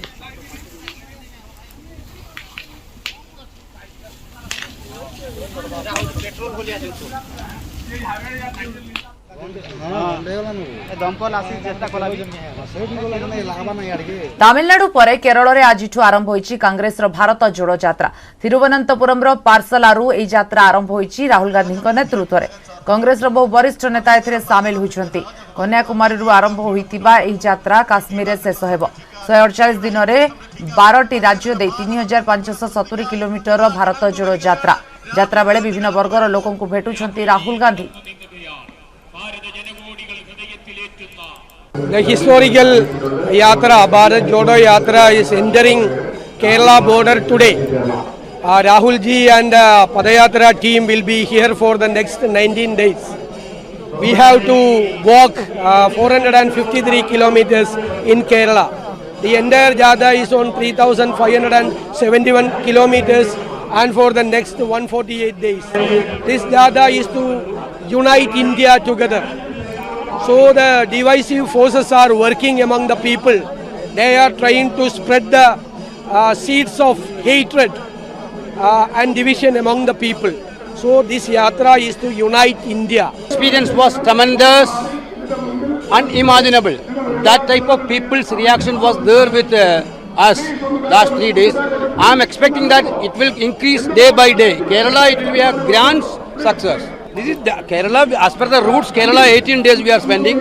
तमिलनाडु पर केरल में आज आरंभ होइछि कांग्रेस भारत जोड़ो यात्रा। तिरुवनंतपुरम पार्सलारू एही यात्रा आरंभ होइछि। राहुल गांधी नेतृत्व में कांग्रेस बहु वरिष्ठ नेता एथिरे सामिल होइछन्ति। कन्याकुमारी आरंभ होइतिबा एही यात्रा काश्मीर शेष हेबो। 148 दिन में 12टी राज्य दे 3570 किलोमीटर भारत जोड़ो यात्रा। यात्रा बेले विभिन्न वर्गर लोकों को भेटुछन्ति Rahul Gandhi. The historical yatra, Bharat Jodo Yatra, is entering Kerala border today. Rahul ji and Padayatra team will be here for the next 19 days. We have to walk 453 kilometers in Kerala. The entire Jada is on 3,571 kilometers and for the next 148 days. This Jada is to unite India together. So the divisive forces are working among the people. They are trying to spread the seeds of hatred and division among the people. So this yatra is to unite India. Experience was tremendous, unimaginable. That type of people's reaction was there with us last 3 days. I am expecting that it will increase day by day. Kerala, it will be a grand success. This is Kerala, as per the routes, Kerala 18 days we are spending.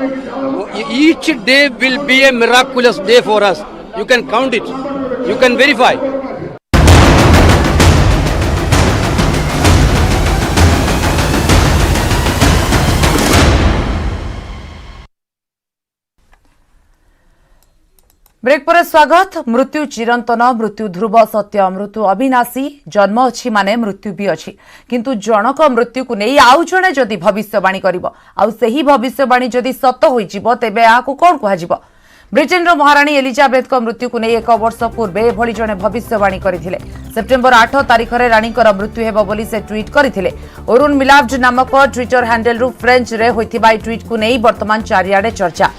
Each day will be a miraculous day for us. You can count it. You can verify. Break पर स्वागत। मृत्यु चिरंतन, मृत्यु ध्रुव सत्य, मृत्यु अविनाशी। जन्म अच्छी माने मृत्यु भी अच्छी, किंतु जनक मृत्यु को नहीं आउ जणे जदि भविष्यवाणी करिवो, आउ सेही भविष्यवाणी जदि सत होइजिवो, तेबे आकु कोन कुहाजिवो? ब्रिटेन महाराणी एलिजाबेथ मृत्यु को नहीं 1 वर्ष पूर्व एभली जणे भविष्यवाणी करथिले। सेप्टेम्बर 8 तारिख रे राणीकर मृत्यु हेबो बोली से ट्वीट करथिले। ओरुन मिलाव्ड नामक ट्विटर हैंडल रु फ्रेंच रे होइथिबा ट्वीट को नहीं वर्तमान चारियाडे चर्चा।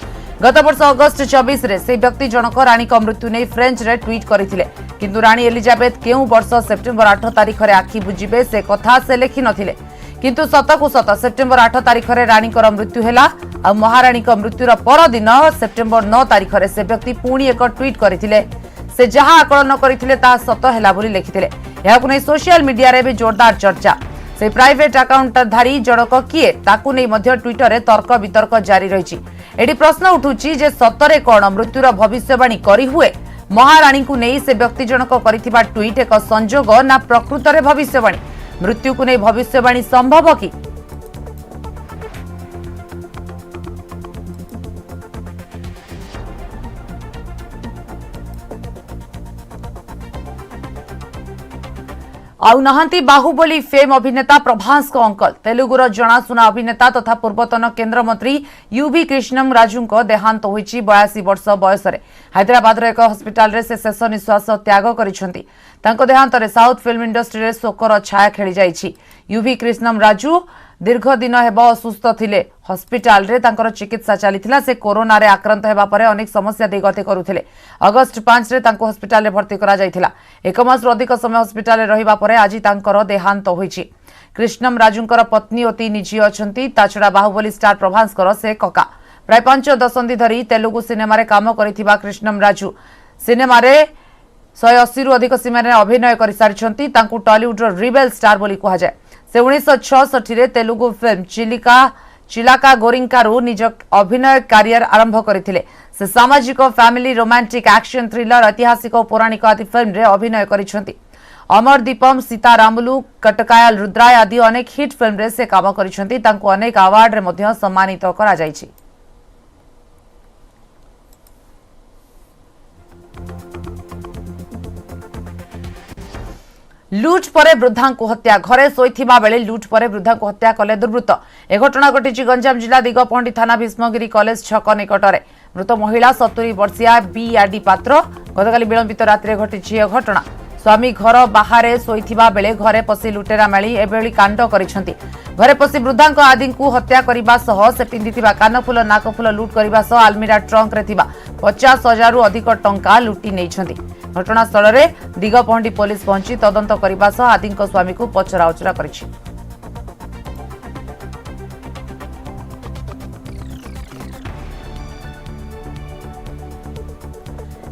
गत वर्ष अगस्त 24 रे से व्यक्ति जनक राणी मृत्यु नहीं फ्रेंच रे ट्वीट करथिले, किंतु राणी एलिजाबेथ केउ वर्ष सेप्टेम्बर 8 तारिख रे आखि बुझिबे से कथा से लेखि नथिले, किंतु सतकु सत सेप्टेम्बर 8 तारिख रे राणीकर मृत्यु हैला। आ महाराणी मृत्युर पर दिन सेप्टेम्बर 9 तारिख रे से व्यक्ति पुणी एक ट्वीट करथिले। से जहां आकलन करथिले ता सत हैला बोली लिखिथिले। याकु नै सोशल मीडिया रे भी जोरदार चर्चा। से प्राइवेट अकाउंट धारी जनक किए ताकू नै मध्य ट्विटर रे तर्क वितर्क जारी रहिछि। एडी प्रश्न उठुछि जे सतरे कोन मृत्युर भविष्यवाणी करि हुए? महाराणी को नै से व्यक्ति जनक करिथिबा ट्वीट एक संजोग ना प्रकृत रे भविष्यवाणी? मृत्यु को नै भविष्यवाणी संभव कि? आउ नहांती बाहुबली फेम अभिनेता प्रभास को अंकल। तेलुगुर जनाशुना अभिनेता तथा पूर्वतन केंद्र मंत्री यूवी कृष्णम राजू देहांत होइछि 82 वर्ष बयस रे। हैदराबाद एक हस्पिटाल रे से शेष निश्वास त्याग करिसेंती। तांको देहांत रे साउथ फिल्म इंडस्ट्री रे शोकर छाया खेली जाइछि। यूवी कृष्णम राजू दीर्घ दिन हेब असुस्थ थिले। हस्पिटाल रे तांकर चिकित्सा चलीथिला। से कोरोना रे आक्रांत हेबा परे अनेक समस्या दे गति करुथिले। अगस्त 5 रे तांको हस्पिटाल रे भर्ती करा जायथिला। 1 मास रो अधिक समय हस्पिटाल रे रहिबा परे आज तांकर देहांत होइछि। कृष्णम राजूंकर पत्नी और 3 झियो अछंती। ताछडा बाहुबली स्टार प्रभासकर से कका। प्राय 5 दशंधि धरी तेलुगु सिनेमा रे काम करिथिबा कृष्णम राजू सिनेमा रे 180 रु अधिक सिनेमा रे अभिनय करि सारिछंती। तांकु टॉलीवुड रो रिबेल स्टार बोली कहा जाय। से 1966 रे तेलुगु फिल्म चिलाका गोरिंकारु निज अभिनय करियर आरंभ करथिले। से सामाजिक फैमिली रोमांटिक एक्शन थ्रिलर ऐतिहासिक और पौराणिक आदि फिल्म रे अभिनय करिसंती। अमर दीपम, सीतारामुलु, कटकायल, रुद्राय आदि अनेक हिट फिल्म रे से काम करिसंती। तांको अनेक अवार्ड रे मध्य सम्मानित करा जायछि। लुट पर वृद्धा को हत्या। घरे शोइथिबा बेले लुट पर वृद्धा को हत्या कले दुर्वृत्त। ए घटना घटी गंजाम जिला दिगपहंडी थाना भीष्मगिरी कॉलेज छक निकटरे। मृत महिला 70 वर्षीय बीआरडी पात्र। गतकाली विलंबित रात्रि घटी घटना। स्वामी घर बाहर शोइथिबा बेले घरे पसी लुटेरा मेली एभली कांड करिसंती। घरे पसी वृद्धा आदि को हत्या करबा सह से पिंधिथिबा कानफुल नाकफुल लुट करबा सह आलमीरा ट्रंक रे थिबा 50,000 रु अधिक टंका लुटी नेइछंती। घटनास्थल में दिगपहंडी पुलिस पहुंची तदंत करने सह आदि स्वामी को पचराउचरा करिछि।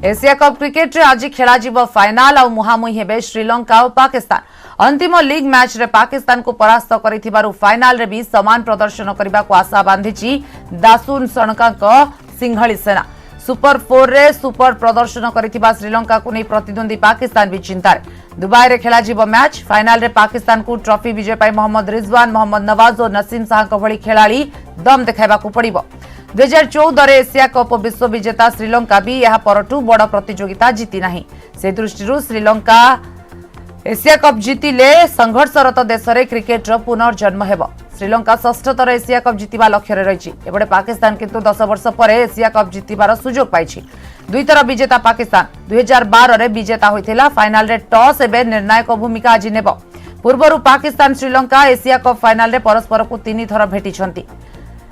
एशिया कप क्रिकेट रे आज खेला जीव फाइनाल और मुहामुही हेबे श्रीलंका और पाकिस्तान। अंतिम लीग मैच रे पाकिस्तान को परास्त करिथिबारु फाइनाल रे भी समान प्रदर्शन करबा को आशा बांधिछि दासुन सणका सिंहली सेना। सुपर 4 रे सुपर प्रदर्शन करिथिबा श्रीलंका को नहीं प्रतिद्वंदी पाकिस्तान भी चिंतार। दुबई रे खेला जीव मैच फाइनाल रे पाकिस्तान को ट्रॉफी विजय पाई मोहम्मद रिजवान, मोहम्मद नवाज और नसीम शाह भली खेलाड़ी दम देखाइबा को पड़िबो। 2014 एशिया कप विश्व विजेता श्रीलंका भी यह परठू बड़ प्रतियोगिता जीति नहीं से दृष्टि श्रीलंका एशिया कप जीतिले संघर्षरत देश में क्रिकेट पुनर्जन्म हेब श्रीलंका षष्ठ थर एशिया कप जीतिबा लक्ष्य रही एपटे पाकिस्तान किंतु 10 वर्ष पर एशिया कप जीतिबार सुजोग पाई दुई थर विजेता पाकिस्तान 2012 रे विजेता होइथिला फाइनल रे टॉस एबे निर्णायक भूमिका आज नेब पूर्वरु Pakistan Sri Lanka Asia cup final रे परस्पर को 3 थर भेटिछंती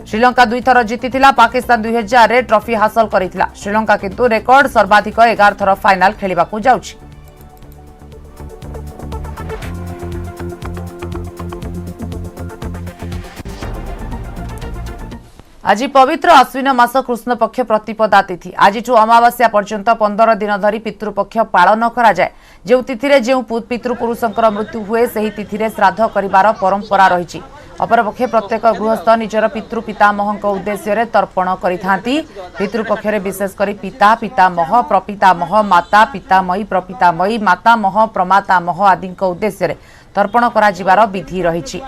श्रीलंका 2 थर जीतिथिला पाकिस्तान 2000 रे ट्रॉफी हासिल करिथिला श्रीलंका किंतु रेकर्ड सर्वाधिक 11 थर फाइनल खेलिबाकू जाउछि। आज पवित्र आश्विन मास कृष्ण पक्ष प्रतिपदा तिथि आज अमावास्या पर्यंत 15 दिन धरी पितृपक्ष पालन करा जाए जो तिथि जो पितृपुरुषंकर मृत्यु हुए से तिथि श्राद्ध करिवार परंपरा रही अपरपक्षे प्रत्येक गृहस्थ निजर पितृ पितामह उद्देश्य तर्पण करिथांती पितृपक्ष विशेषकर पिता पितामह प्रपितामह माता पितामयी प्रपितामयी मातामह प्रमातामह आदि उद्देश्य तर्पण करा विधि रही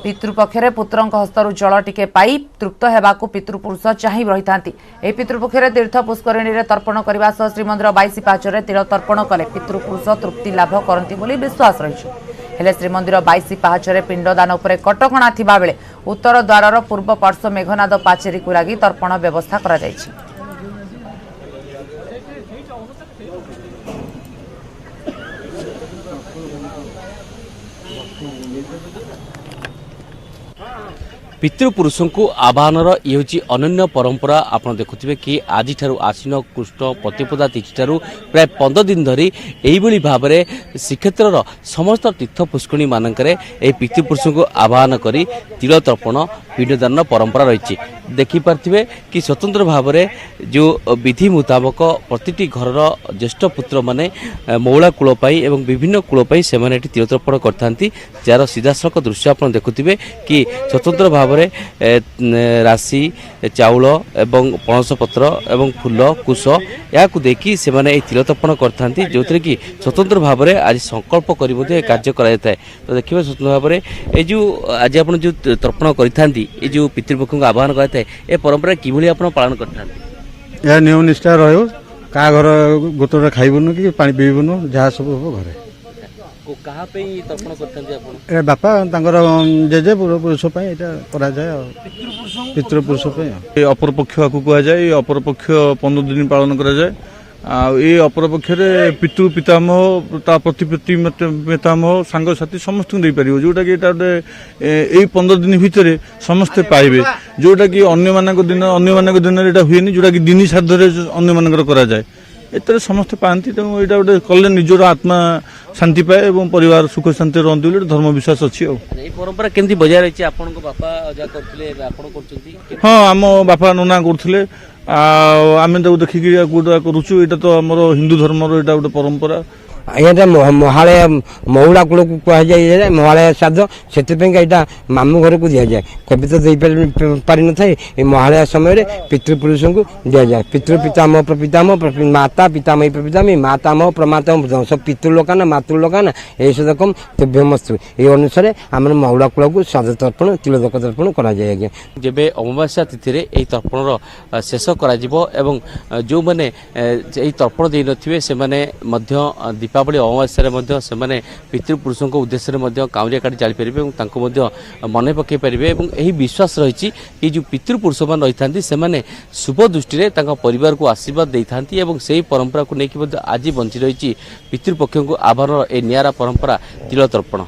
पितृपक्षे पुत्र हस्तरू जल टिके पाई तृप्त हेबाकू पितृपुरुष चाहि रही था पितृपक्षे तीर्थ पुष्करिणी में तर्पण करने सह श्रीमंदिर 22 पाचरे तिल तर्पण कले पितृपुरुष तृप्ति लाभ करती विश्वास रही हेले श्रीमंदिर 22 पाचरे पिंडदान उपर कटकणा थिबा बेले उत्तर द्वार पूर्व पार्श्व मेघनाद पाचेरी को लगी तर्पण व्यवस्था करा जायछि। पितृपुरुषों को आह्वानर ये हूँ अनन्य परंपरा आप देखुए कि आज आश्विन कृष्ण प्रतिपदा तिथि ठारू प्राय 15 दिन धरी यही भाव में श्रीक्षेत्र समस्त तीर्थ पुष्करणी मानक पितृपुरुषों को आह्वान कर तिल तर्पण पिंडदान परंपरा रही देखिपारे कि स्वतंत्र भाव में जो विधि मुताबक प्रति घर ज्येष्ठ पुत्र माने मौला कूल एवं विभिन्न कूल से तिल तर्पण करते जार सीधासख दृश्य आप देखुए कि स्वतंत्र भाव राशि चाउल एवं पणस पत्र एवं फूल कुश या देखि से तिल तर्पण करते जो थे कि स्वतंत्र भाव में आज संकल्प कर कार्य कराए तो देखिए स्वतंत्र भाव में ये जो आज आप जो तर्पण करते जो पितृपक्ष को आह्वान कराए ए परंपरा किभली आप पालन करते यह नियम निष्ठा रहो क्या घर गोतर खाइबुन कि पानी पीबुन जहाँ सब हम घरे कहाँ पे तर्पण करते बापा जेजे पूर्वपुरुष करा जाए पितृपुरुष अपर पक्ष को कह जाए अपर पक्ष 15 दिन पालन करा जाए ये अपर पक्ष पितृ पितामह प्रति पितामह सांगसाथी समस्त दे पार जोटा कि यही 15 दिन भितर समस्ते पाइबे जोटा कि अन्य दिन हुए जोटा कि दिन श्राद्ध अन्य मानकर करा जाए एत समस्ते पाती तेणु यहाँ गोटे कले निजर आत्मा शांति पाए और परिवार सुख शांति रही धर्म विश्वास अच्छी परंपरा केमती बजाय रही हाँ आम बापा नना करते आम देखिकी करुचु यहाँ तो आम हिंदू धर्म यहाँ गोटे परंपरा ये महालय मौला कूल को कहुए महालय श्राद्ध से मामू घर को दि जाए कभी तो दे पारि न था महालय समय पितृपुरुषों को दि जाए पितृ पितामह प्रपितामह माता पितामही प्रपितामही मातामह प्रमातामह सब पितृलोकाना मातृलोकाना यही सदकम तुभ्यमस्तु ये अनुसार आम मौला कूल को श्राद्ध तर्पण तिलक तर्पण करा जाए आज्ञा जब अमावास्या तिथि तर्पण शेष कर जो मैंने तर्पण दे नथिबे से दीपावली अमावास्या से पितृपुरुषों उद्देश्य काउरिया काटी जाली पारे मन पकई पारे और यही विश्वास रही कि जो पितृपुरुष मान रही से शुभ दृष्टि परिवार को आशीर्वाद दे था से परंपरा को लेकिन आज बंची रही पितृपक्ष को आह्वान ए नियारा परंपरा तिल तर्पण।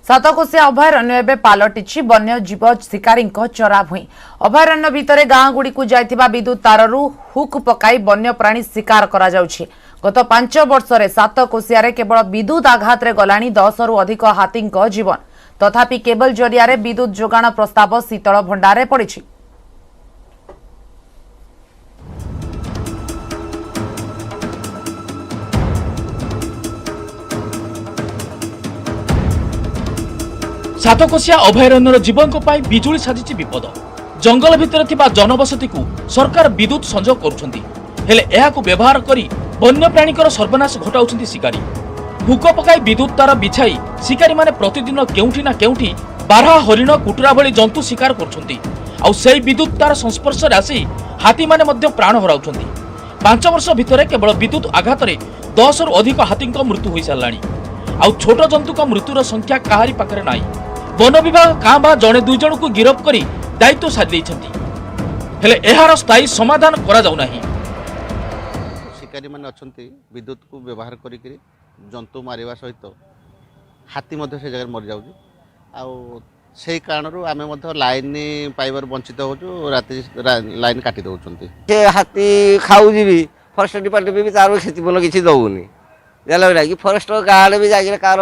सातकोशिया अभयारण्य एवं पलटि वन्य जीव शिकारी चरा भूई अभयारण्य भितर गाँ गुड़ी को जाइथिबा विद्युत ताररू हुक पकाई वन्य प्राणी शिकार करा जाउछि। गत 5 वर्ष में सातकोशिया केवल विद्युत आघात रे गलानी 10 रु अधिक हाथी जीवन तथापि केबल जरिया विद्युत जोगाण प्रस्ताव शीतल भंडार पड़ी। सातकोशिया अभयारण्यर जीवन बिजुली साजिची विपद जंगल भितर थिबा जनबसती को सरकार विद्युत संजोग करुछंती हेले एहाकु व्यवहार करी वन्यप्राणीकर सर्वनाश घटाउछंती शिकारी हुक पकाई विद्युत तार बिछाई शिकारी माने प्रतिदिन केउठी ना केउठी बारहा हरिण कुटुरा भली जंतु शिकार करुछंती ଆଉ ସେଇ ବିଦ୍ୟୁତ ତାର ସଂସ୍ପର୍ଶରେ ଆସି ହାତୀମାନେ ମଧ୍ୟ ପ୍ରାଣ ହରାଉଛନ୍ତି। 5 ବର୍ଷ ଭିତରେ କେବଳ ବିଦ୍ୟୁତ ଆଘାତରେ 10 ରୁ ଅଧିକ ହାତୀଙ୍କ ମୃତ୍ୟୁ ହୋଇସାରିଲାଣି। ଆଉ ଛୋଟ ଜନ୍ତୁଙ୍କ ମୃତ୍ୟୁର ସଂଖ୍ୟା କାହାରି ପାଖରେ ନାହିଁ। ବନ ବିଭାଗ କାଁ ବା ଜଣେ ଦୁଇ ଜଣଙ୍କୁ ଗିରଫ କରି ଦାୟିତ୍ୱ ସାରି ଦେଇଛନ୍ତି, ହେଲେ ଏହାର ସ୍ଥାୟୀ ସମାଧାନ କରାଯାଉନାହିଁ। शिकारी मैंने अच्छा विद्युत को व्यवहार करी जंतु मारिबा सहित हाथी से जगह मरी जाऊँ से कारण आम लाइन पाइबार वंचित होचु राति लाइन काटी दौरान से हाथी खाऊँ भी फरेस्ट डिपार्टमेंट भी तार क्षतिपूर्ण किसी दौनी जल्ला कि फरेस्ट गाँव भी जाकर कार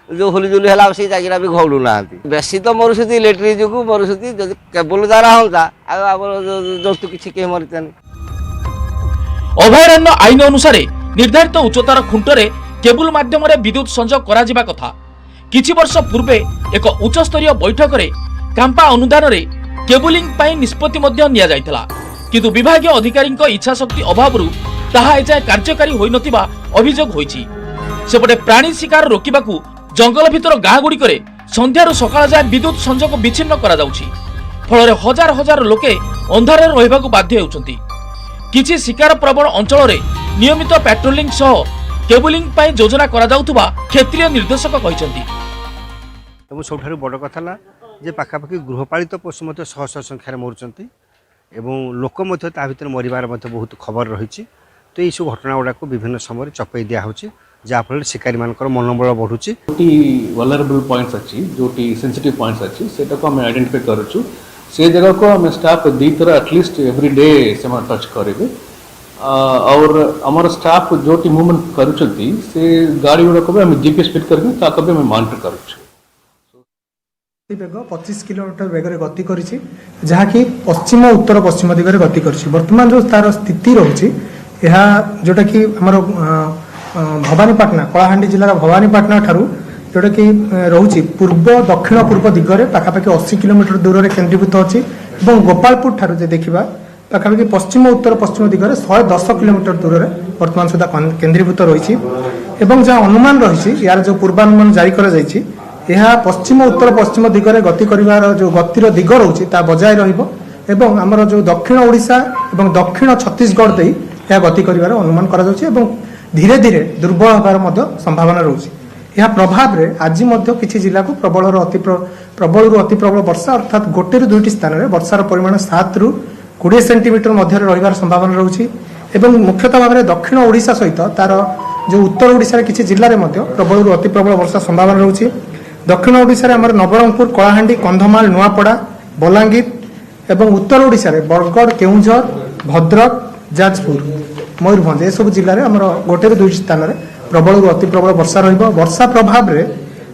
जो हुलझुली है से जगह भी घौड़ू ना बेसी तो मरुसुती इलेक्ट्रिक जो मरुसुती केबल द्वारा होता आम जंतु किसी मरता अभयारण्य आईन अनुसार निर्धारित उच्चतार खुंटरे केबुल माध्यम विद्युत संजोग करा जिबा कथा। किछि वर्ष पूर्वे एक उच्च स्तरीय बैठक रे कांपा अनुदान रे केबुलिंग पाई निष्पत्ति मध्य निया जायतला, किंतु विभागीय अधिकारी इच्छा शक्ति अभावरु ताहा एजाय कार्यकारी होई नथिबा अभियोग होईछि। सेपटे प्राणी शिकार रोकिबाकू जंगल भितर गाँ गुड़िकरे संध्यारू सकाळ जाय विद्युत संजोग विच्छिन्न करा जाउछि, फଳରେ हजार हजार लोके अंधारे रहिबाकू बाध्य हेउछन्ति। किछि शिकार प्रबल अंचल रे नियमित पेट्रोलिंग सह केबुलिंग पाई योजना करा जाउथुबा क्षेत्रीय निर्देशक कहिसन्ति। तो सबुठ बड़ कथा ना जे पाखापाखि गृहपालित पशु शह शह संख्यार मरुंट एवं लोक भर मरबार बहुत खबर रही। तो ये सब घटना गुड़ाक विभिन्न समय चपई दिहूँ जहाँफल शिकारी मान मनोबल बढ़ुची। जो वल्नरेबल पॉइंट्स अच्छी जो सेंसिटिव पॉइंट्स अच्छी से आइडेंटिफाई करूँ से जगह को आम स्टाफ दी थर एटलिस्ट एवरी डे से टच करेंगे और आमर स्टाफ जो मूवमेंट करुँच से गाड़ी गुड़ाक भी आम जीपीएस फिट करके भी मॉनिटर करूँ। बेग 25 किलोमीटर बेगर गति करिछि जहाँकि पश्चिम उत्तर पश्चिम दिगरे गति करिछि। वर्तमान जो तार स्थिति रहुछि यह जोटा कि हमर भवानीपाटना कलाहांडी जिलार भवानीपाटना ठारू जोटा कि रहुछि पूर्व दक्षिण पूर्व दिगरे पाखापाखि 80 किलोमीटर दूर रे केंद्रीभूत अछि एवं गोपालपुर ठारू जे देखिबा पाखापाखि पश्चिम उत्तर पश्चिम दिगरे 110 किलोमीटर दूर रे वर्तमान सुधा केंद्रीभूत रहिछि एवं जहाँ अनुमान रहिछि यार जो पूर्वानुमान जारी करा जाइछि यह पश्चिम उत्तर पश्चिम दिगरे गति करिवार जो गतिर दिग रहुछि ता बजाय रहिबो एवं हमर जो दक्षिण ओडिशा एवं दक्षिण छत्तीसगढ़ देई यह गति करिवार अनुमान करा जाउछि एवं धीरे धीरे दुर्बल होबार मध्य संभावना रहुछि। यह प्रभाव रे आज मध्य किछि जिला को प्रबल रु अति प्रबल वर्षा अर्थात गोटे रु दुईटी स्थान रे वर्षार परिमाण 7 रु 20 सेंटीमीटर मध्य रहिबार संभावना रहुछि एवं मुख्यतः भाव में दक्षिण ओडिशा सहित तार जो उत्तर ओडिशा रे किछि जिल्ला रे मध्य प्रबल रु अति प्रबल वर्षा संभावना रहुछि। दक्षिण ओडिशा रे हमर नवरंगपुर कलाहांडी कंधमाल नुआपड़ा बलांगीर एवं उत्तर ओडिशा रे बरगड़ केउंझर भद्रक जाजपुर मयूरभंज ए सब जिल्ला रे हमर गोटे रु दुईटी स्थान रे प्रबल रु अति प्रबल वर्षा रहिबो। वर्षा प्रभाव रे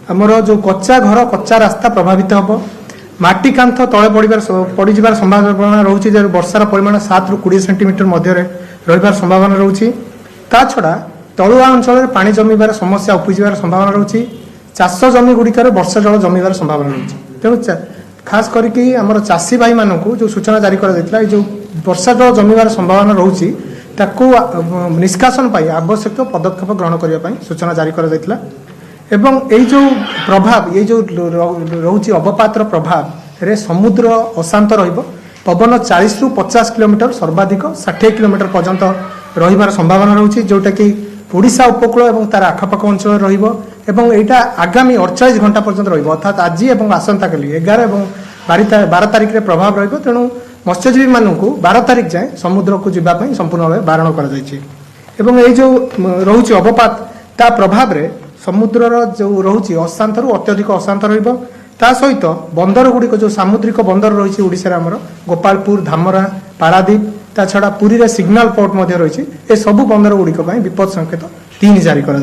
हमर जो कच्चा घर कच्चा रास्ता प्रभावित हबो माटी कांथ तळे पड़ी जिबार संभावना रहुछि जे वर्षार परिमाण 7 रु 20 सेंटीमीटर मध्य रे रहिबार संभावना रहुछि। ता छडा तळुआ अंचल रे पानी जमिबार समस्या उपजिबार संभावना रहुछि। चाष जमी गुड़िकर वर्षा जल जमीबार संभावना रही तेणु खास करके आमर चाषी भाई मानक जो सूचना जारी कर जो वर्षा जल जमीबार संभावना रही निष्कासन आवश्यक पदक्षेप ग्रहण करने सूचना जारी कर जो प्रभाव ये जो रोचे अवपातर प्रभाव रे समुद्र अशांत पवन 40 रु 50 किलोमीटर सर्वाधिक 60 किलोमीटर पर्यंत रहिबार संभावना रही जोटा कि ओडिशा उपकूल और तार आखपाख अंचल रहिबो एवं एटा आगामी 48 घंटा पर्यंत रहिबो अर्थात आज एवं आसंता काली 11 और 12 तारिख रे प्रभाव रहिबो। तेणु मत्स्यजीवी मानक 12 तारिख जाए समुद्र को जीवा पई संपूर्ण भाव बारण करा जायछि एवं ए जो रहुछि अवपात ता प्रभाव रे समुद्रर जो रहुछि अशांत रु अत्यधिक अशांत रहिबो। ता सहित बंदर गुड़िक जो सामुद्रिक बंदर रही ओडिशा आमर गोपालपुर धामरा पारादीप ता छड़ा पुरी रे सिग्नल पोर्ट मध्य रही ए सबु बंदर गुड़िक विपद संकेत 3 जारी कर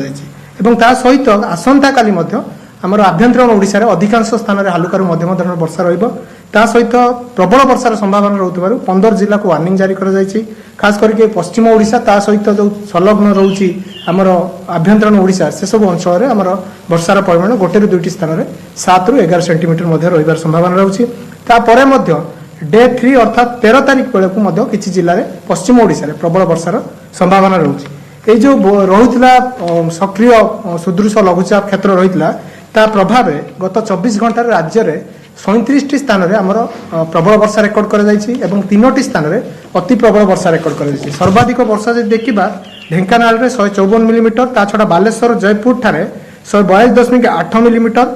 सहित आसंता काली आमर आभ्यंतरण ओडिशा रे अधिकांश स्थान में हालुका मध्यम धरण वर्षा रहिबो। ता सहित प्रबल वर्षार संभावना रहउतबारु 15 जिला को वार्निंग जारी कर जायछि। खास करके पश्चिम ओडिशा ता सहित जो संलग्न रहुछि आमर आभ्यंतरण ओडिशा से सब अंचल रे आमर वर्षार परिमाण गोटे रु दुईटी स्थान में 7 रु 11 सेंटीमीटर मध्य रहिबार संभावना रहउछि। ता परे मध्य डे 3 अर्थात 13 तारिख बेलू किसी जिले में पश्चिम ओडिशा रे प्रबल वर्षार संभावना रहुछि। ये जो रहुथिला सक्रिय सुदृश लघुचाप क्षेत्र रहितला ता प्रभाव गत 24 घंटा राज्य में 37टी स्थान में आमर प्रबल वर्षा रेकर्ड कर 3टी स्थान में अति प्रबल वर्षा रेकर्ड कर सर्वाधिक वर्षा जब देखा ढेंकानाल में 154 मिलीमीटर ता छड़ा बालेश्वर जयपुर ठारे 142.8 मिलीमीटर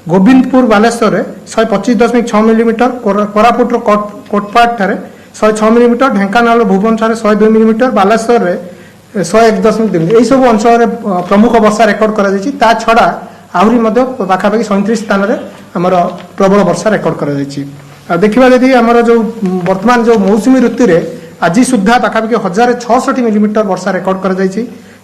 गोविंदपुर बालेश्वर में 125.6 मिलीमीटर कोरापुटर कोटपाट ठारे 106 मिलीमीटर ढेंकानाल भुवनेश्वर 102 मिलीमीटर बालेश्वर में 101.2 यही सब अंचल प्रमुख वर्षा रेकर्ड कर छड़ा आहरी पाखापाखि 37 स्थान में आमर प्रबल वर्षा रेकर्ड कर देखा जदि आमर जो वर्तमान जो मौसुमी ऋतु में आज सुधा पाखापाखि 1066 मिलीमीटर वर्षा रेकर्ड कर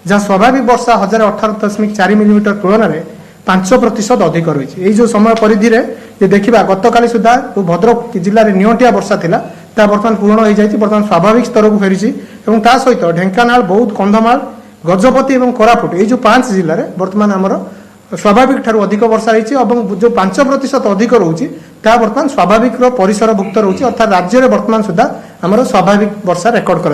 जहाँ स्वाभाविक वर्षा 1018.4 मिलीमीटर तुलन में 5% अधिक रही यही जो समय परिधि में देखा गतकाली सुधा भद्रक जिले में नियंटिया वर्षा थिला ता बर्तमान पूर्ण हो जाए बर्तमान स्वाभाविक स्तर को फेरी सहित ढेंकानाल बौद्ध कंधमाल गजपति और कोरापुट ये जो 5 जिले में बर्तमान आमर स्वाभाविक ठारू अधिक वर्षा रही जो 5% अधिक रोचे बर्तमान स्वाभाविक परिसरभुक्त रोचे अर्थात राज्य में बर्तमान सुधा आमर स्वाभाविक वर्षा रेकर्ड कर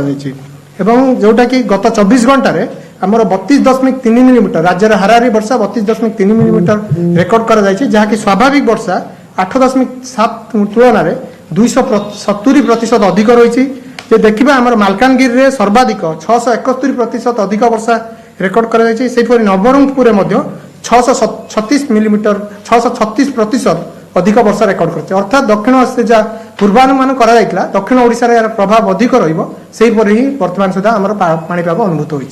जोटा कि गत 24 घंटे आमर 32.3 मिलीमीटर राज्य हाराहारी वर्षा 32.3 मिलीमीटर रेकर्ड कर जहाँकि स्वाभाविक वर्षा 8.7 तुलन में 270% अधिक रही देखा आमर मालकानगिरी में सर्वाधिक 671% अधिक वर्षा रेकर्ड कर नवरंगपुर में 636 मिलीमीटर 636% अधिक वर्षा रेकर्ड कर अर्थात दक्षिण से जहाँ पूर्वानुमान करा दक्षिण ओडिशा रे यार प्रभाव अधिक रही वर्तमान सुधा आमर पाणीपाग अनुभूत होती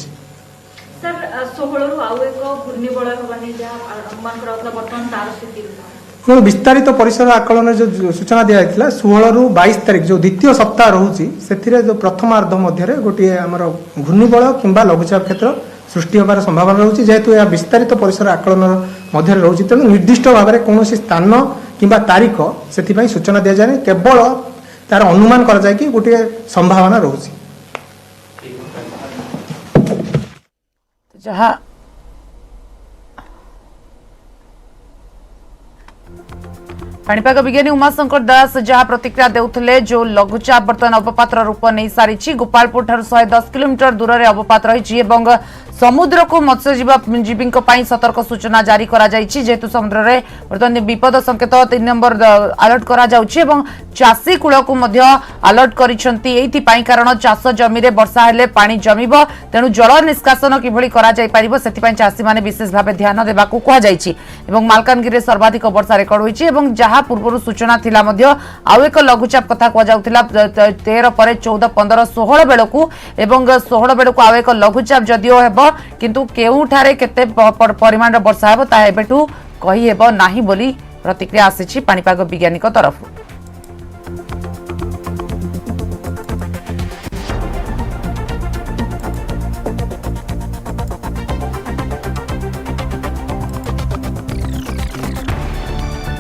सर 16 रु आउ एक घूर्णिबलय होबानी जहाँ अनुमान कराउतला वर्तमान तार स्थिति विस्तारित परिसर आकलन जो सूचना दिया 16 रु 22 तारीख जो द्वितीय सप्ताह रोचे से जो प्रथमार्ध मध्य गोटे आमर घूर्णिबलय किंबा लघुचाप क्षेत्र सृष्टि होबार संभावना रही जेहेतु यह विस्तारित परिसर आकलन मध्य रही तेणु निर्दिष्ट भाव में कौन स्थान किंबा तारीख से सूचना दि जाए केवल तार अनुमान कर गोटे संभावना रही जहाँ पाणीपाग विज्ञानी उमाशंकर दास जहाँ प्रतिक्रिया देउथिले जो लघुचाप बर्तमान अवपातर रूप नहीं सारी गोपालपुर ठार 110 किलोमीटर दूर में अवपात रही समुद्र को मत्स्यजीवी सतर्क सूचना जारी करा जायछि जेहेतु समुद्र में बर्तमान विपद संकेत 3 नंबर अलर्ट करा जाउछि एवं चाषी कूल को अलर्ट करिसेंती एथि कारण चाष जमी रे वर्षा हेले पानी जमिबो तेणु जल निष्कासन किभଳି करा जाय परिबो सेति चाषी माने विशेष भाव ध्यान देबाकू कहा जायछि एवं मालकानगिरी रे सर्वाधिक वर्षा रेकर्ड होइछि एवं जहाँ पूर्व सूचना थिला मध्य आउ एक लघुचाप कथा कह जाउथिला 13 पर 14 15 16 बेलकू एवं 16 बेलकू आउ एक लघुचाप जदियो हेबो किंतु केउठारे केते परिमाण वर्षा हेबो ता एबेटू कहि हेबो नाही बोली प्रतिक्रिया आसीछि पाणीपाग विज्ञानी तरफ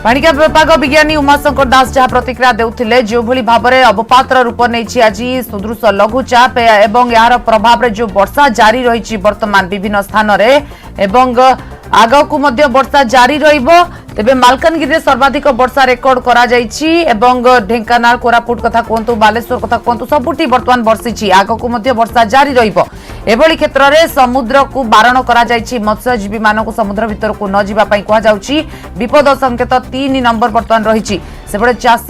पाणीपाग विज्ञानी उमाशंकर दास जहाँ प्रतिक्रिया देउथिले जो भली भाव में अवपातर रूप नहीं आज सदृश लघुचाप एवं यार प्रभाव रे जो वर्षा जारी रही वर्तमान विभिन्न स्थान में आगकू वर्षा जारी रहिबो तेबे मालकानगिरी रे सर्वाधिक वर्षा रेकर्ड करा जायछि एवं ढेंकानाल कोरापुट कथा कहतु बालेश्वर कथा कहतु सबुठी वर्तमान वर्षिछि आगकू वर्षा जारी रहिबो एभली क्षेत्र में समुद्र को बारण करा जायछि मत्स्यजीवी मानक समुद्र भीतर को न जीवा पई कहा जाउछि विपद संकेत 3 नंबर वर्तमान रही सेबळे चाष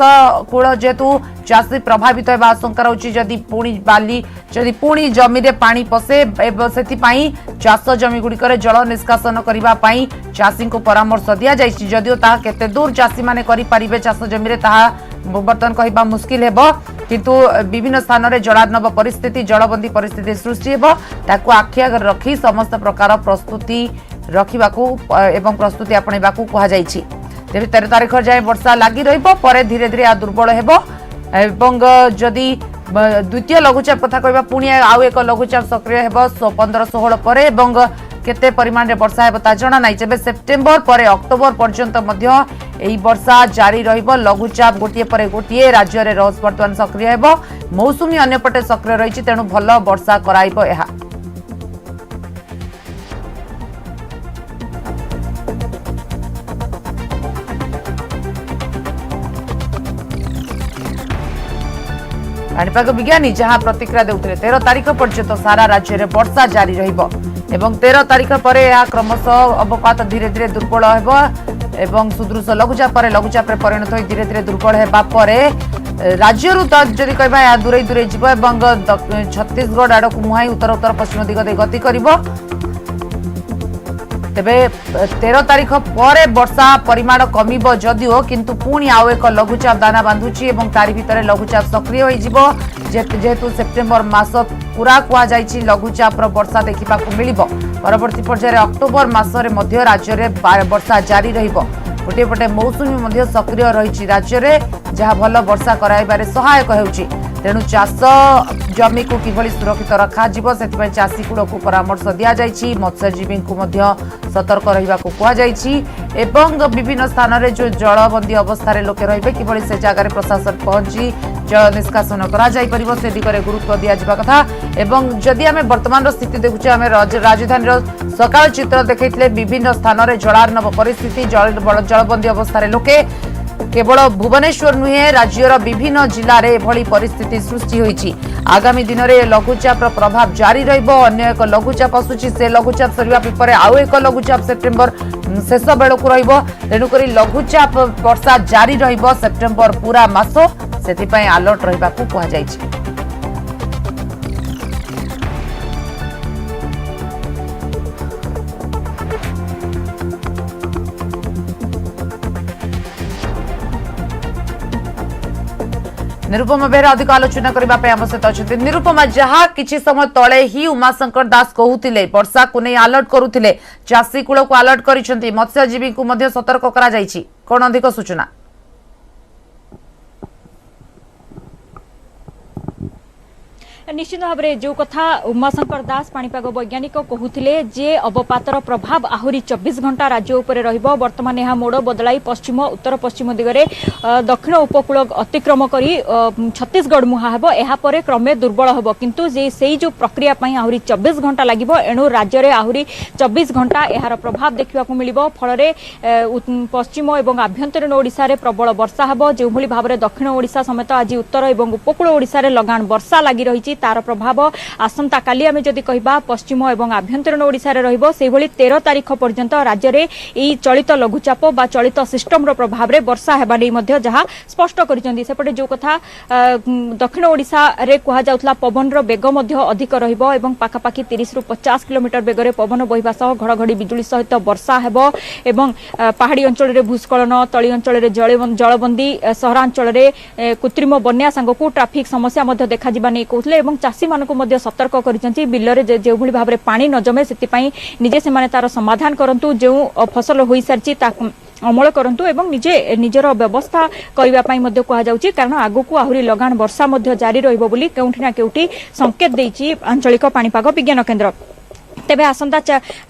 कूल जेहेतु चाषी प्रभावित होगा आशंका रही जदि पुणी बाली जदि पुणी जमी रे पानी पसे से चाष जमी गुड़िक जल निष्कासन करने चाषी को परामर्श दि जाइए जदिओ ताहा केते दूर चाषी माने करि परिबे चाष जमी रे ताहा बर्तमान कहबा मुश्किल हेबो किंतु विभिन्न स्थान में जलार्णव परिस्थिति जलबंदी परिस्थिति सृष्टि हेबो ताकू आखि आगे रखी समस्त प्रकार प्रस्तुति रखिबाकू एवं प्रस्तुति आपणेबाकू कहा जाइछि तेबे 13 तारीख जाए वर्षा लगी रहिबो परे धीरे धीरे दुर्बल हेबो एवं जदि द्वितीय लघुचाप कथा कहबा पुणी आउ एक लघुचाप सक्रिय हेबो 15-16 पर एवं केते परिमाण रे वर्षा हेबो ता जणा नाही जेबे सेप्टेम्बर पर अक्टोबर पर्यंत मध्य एई वर्षा जारी रहिबो लघुचाप गोटिए पर गोटिए राज्य रे रोज वर्तमान सक्रिय हेबो मौसुमी अन्यपटे सक्रिय रहिछि तेणु भल वर्षा कराइबो एहा पाणीपाग विज्ञानी जहां प्रतिक्रिया देउथिले 13 तारीख पर्यंत सारा राज्य में वर्षा जारी रहिबो एवं 13 तारीख पर क्रमशः अवपात धीरे धीरे दुर्बल हेबो एवं सुदृश लघुचाप पर लघुचाप परिणत हो धीरे धीरे दुर्बल होगा पर राज्य जदि कह दूरे दूरे जीव छत्तीसगढ़ आड़ को मुहाई उत्तर उत्तर पश्चिम दिग दे गति कर तेबे 13 तारीख पर वर्षा परिमाण कमिब जदिओ किंतु पुणी आउ एक लघुचाप दाना बांधुची एवं तारी भितर लघुचाप सक्रिय होइजिबो जेहेतु सेप्टेम्बर मास पूरा कुआଯାଇଛି लघुचाप वर्षा देखा मिलिबो परवर्ती पर्यायर अक्टोबर मासरे मध्य राज्य में वर्षा जारी रहिबो गोटे पटे मौसुमी मध्य सक्रिय रही राज्य में जहाँ भल वर्षा कराइबारे सहायक होउची तेणु चाष जमी को किभली सुरक्षित रखाजिबो सेथिपई चाषी कूल को परामर्श दिया जायछि मत्स्यजीवी को मध्य सतर्क रहिबा को कुआ जायछि एवं विभिन्न स्थान रे जो जलबंदी अवस्था रे लोके रहिबे किभली से जगह प्रशासन पहुंची जल निष्कासन करा जाय परिबो से दिगरे गुरुत्व दिया जिबा कथा एवं जदि आमे वर्तमान स्थिति देखुचे आमे राजधानी रो सकाळ चित्र देखैतले विभिन्न स्थान रे जलार्णव परिस्थिति जलबंदी अवस्था रे लोके केवल भुवनेश्वर नुहे राज्यर विभिन्न जिले में एभली परिस्थिति सृष्टि होईछि आगामी दिन में लघुचाप प्रभाव जारी रहिबो अन्य एक लघुचाप आसुछि से लघुचाप सरिबा पर आउ एक लघुचाप सेप्टेम्बर शेष बेलू रहिबो तेणुक लघुचाप वर्षा जारी रहिबो सेप्टेम्बर पूरा मास सेथिपई अलर्ट रहिबा को कहा जायछि। निरुपमा बेहरा अधिक आलोचना करने आम सहित अच्छा निरुपमा जहाँ किसी समय तले ही उमाशंकर दास कहते वर्षा को नहीं अलर्ट करुले चाषी कूल को अलर्ट कर मत्स्यजीवी को सतर्क कौन अधिक सूचना निश्चित भाव में जो कथा उमाशंकर दास पाणीपाग वैज्ञानिक कहते जे अवपातर प्रभाव आहरी 24 घंटा राज्य उपर रहिबो वर्तमान यह मोड़ बदलाई पश्चिम उत्तर पश्चिम दिगरे दक्षिण उपकूल अतिक्रम करी छत्तीसगढ़ मुहा हेबो एहा परे क्रमे दुर्बल हेबो किंतु जे सेई जो प्रक्रिया पई आहरी 24 घंटा लागिबो एणु राज्य रे आहरी 24 घंटा एहार प्रभाव देखिबा को मिलिबो फल रे पश्चिम एवं आभ्यंतरीण ओडिसा रे प्रबल वर्षा हेबो जे भली भाव रे दक्षिण ओडिसा समेत आज उत्तर एवं उपकूल ओडिसा रे लगान वर्षा लागि रहिछि तार प्रभाव आसंता काली आमे जदि कहिबा पश्चिम एवं आभ्यंतरीण ओडिसा रे रहिबो सेहि भली 13 तारीख पर्यंत राज्य रे एई चलित लघुचाप बा चलित सिस्टम रो प्रभाव रे वर्षा हेबा नै मध्य जहा स्पष्ट करिसेंती सेपटे जो कथा दक्षिण ओडिसा रे कुहा जाउतला पवन रो बेग मध्य अधिक रहिबो एवं पाखापाखी 30 रु 50 किलोमीटर बेग रे पवन बहिबा सह घड़घड़ी बिजुली सहित वर्षा हेबो एवं पहाड़ी अंचल रे भूस्खलन तळी अंचल रे जलबंदी सहरांचल रे कृत्रिम बन्या संगकु ट्रैफिक समस्या मध्य देखा जिबा नै कहथले एवं चाषी मानक मध्य सतर्क करिसेंती बिलरे जे भली भाबरे पानी न जमे सेति पई निजे से माने तार समाधान करंतु जे फसल होई सारची ता अमल करंतु एवं निजे निजर व्यवस्था करबा पई मध्य कहा जाउची कारण आगु को आहुरी लगान वर्षा मध्य जारी रहिबो बोली केउठी ना केउठी संकेत देइची आंचलिक पाणीपाग विज्ञान केंद्र तेबे आसंता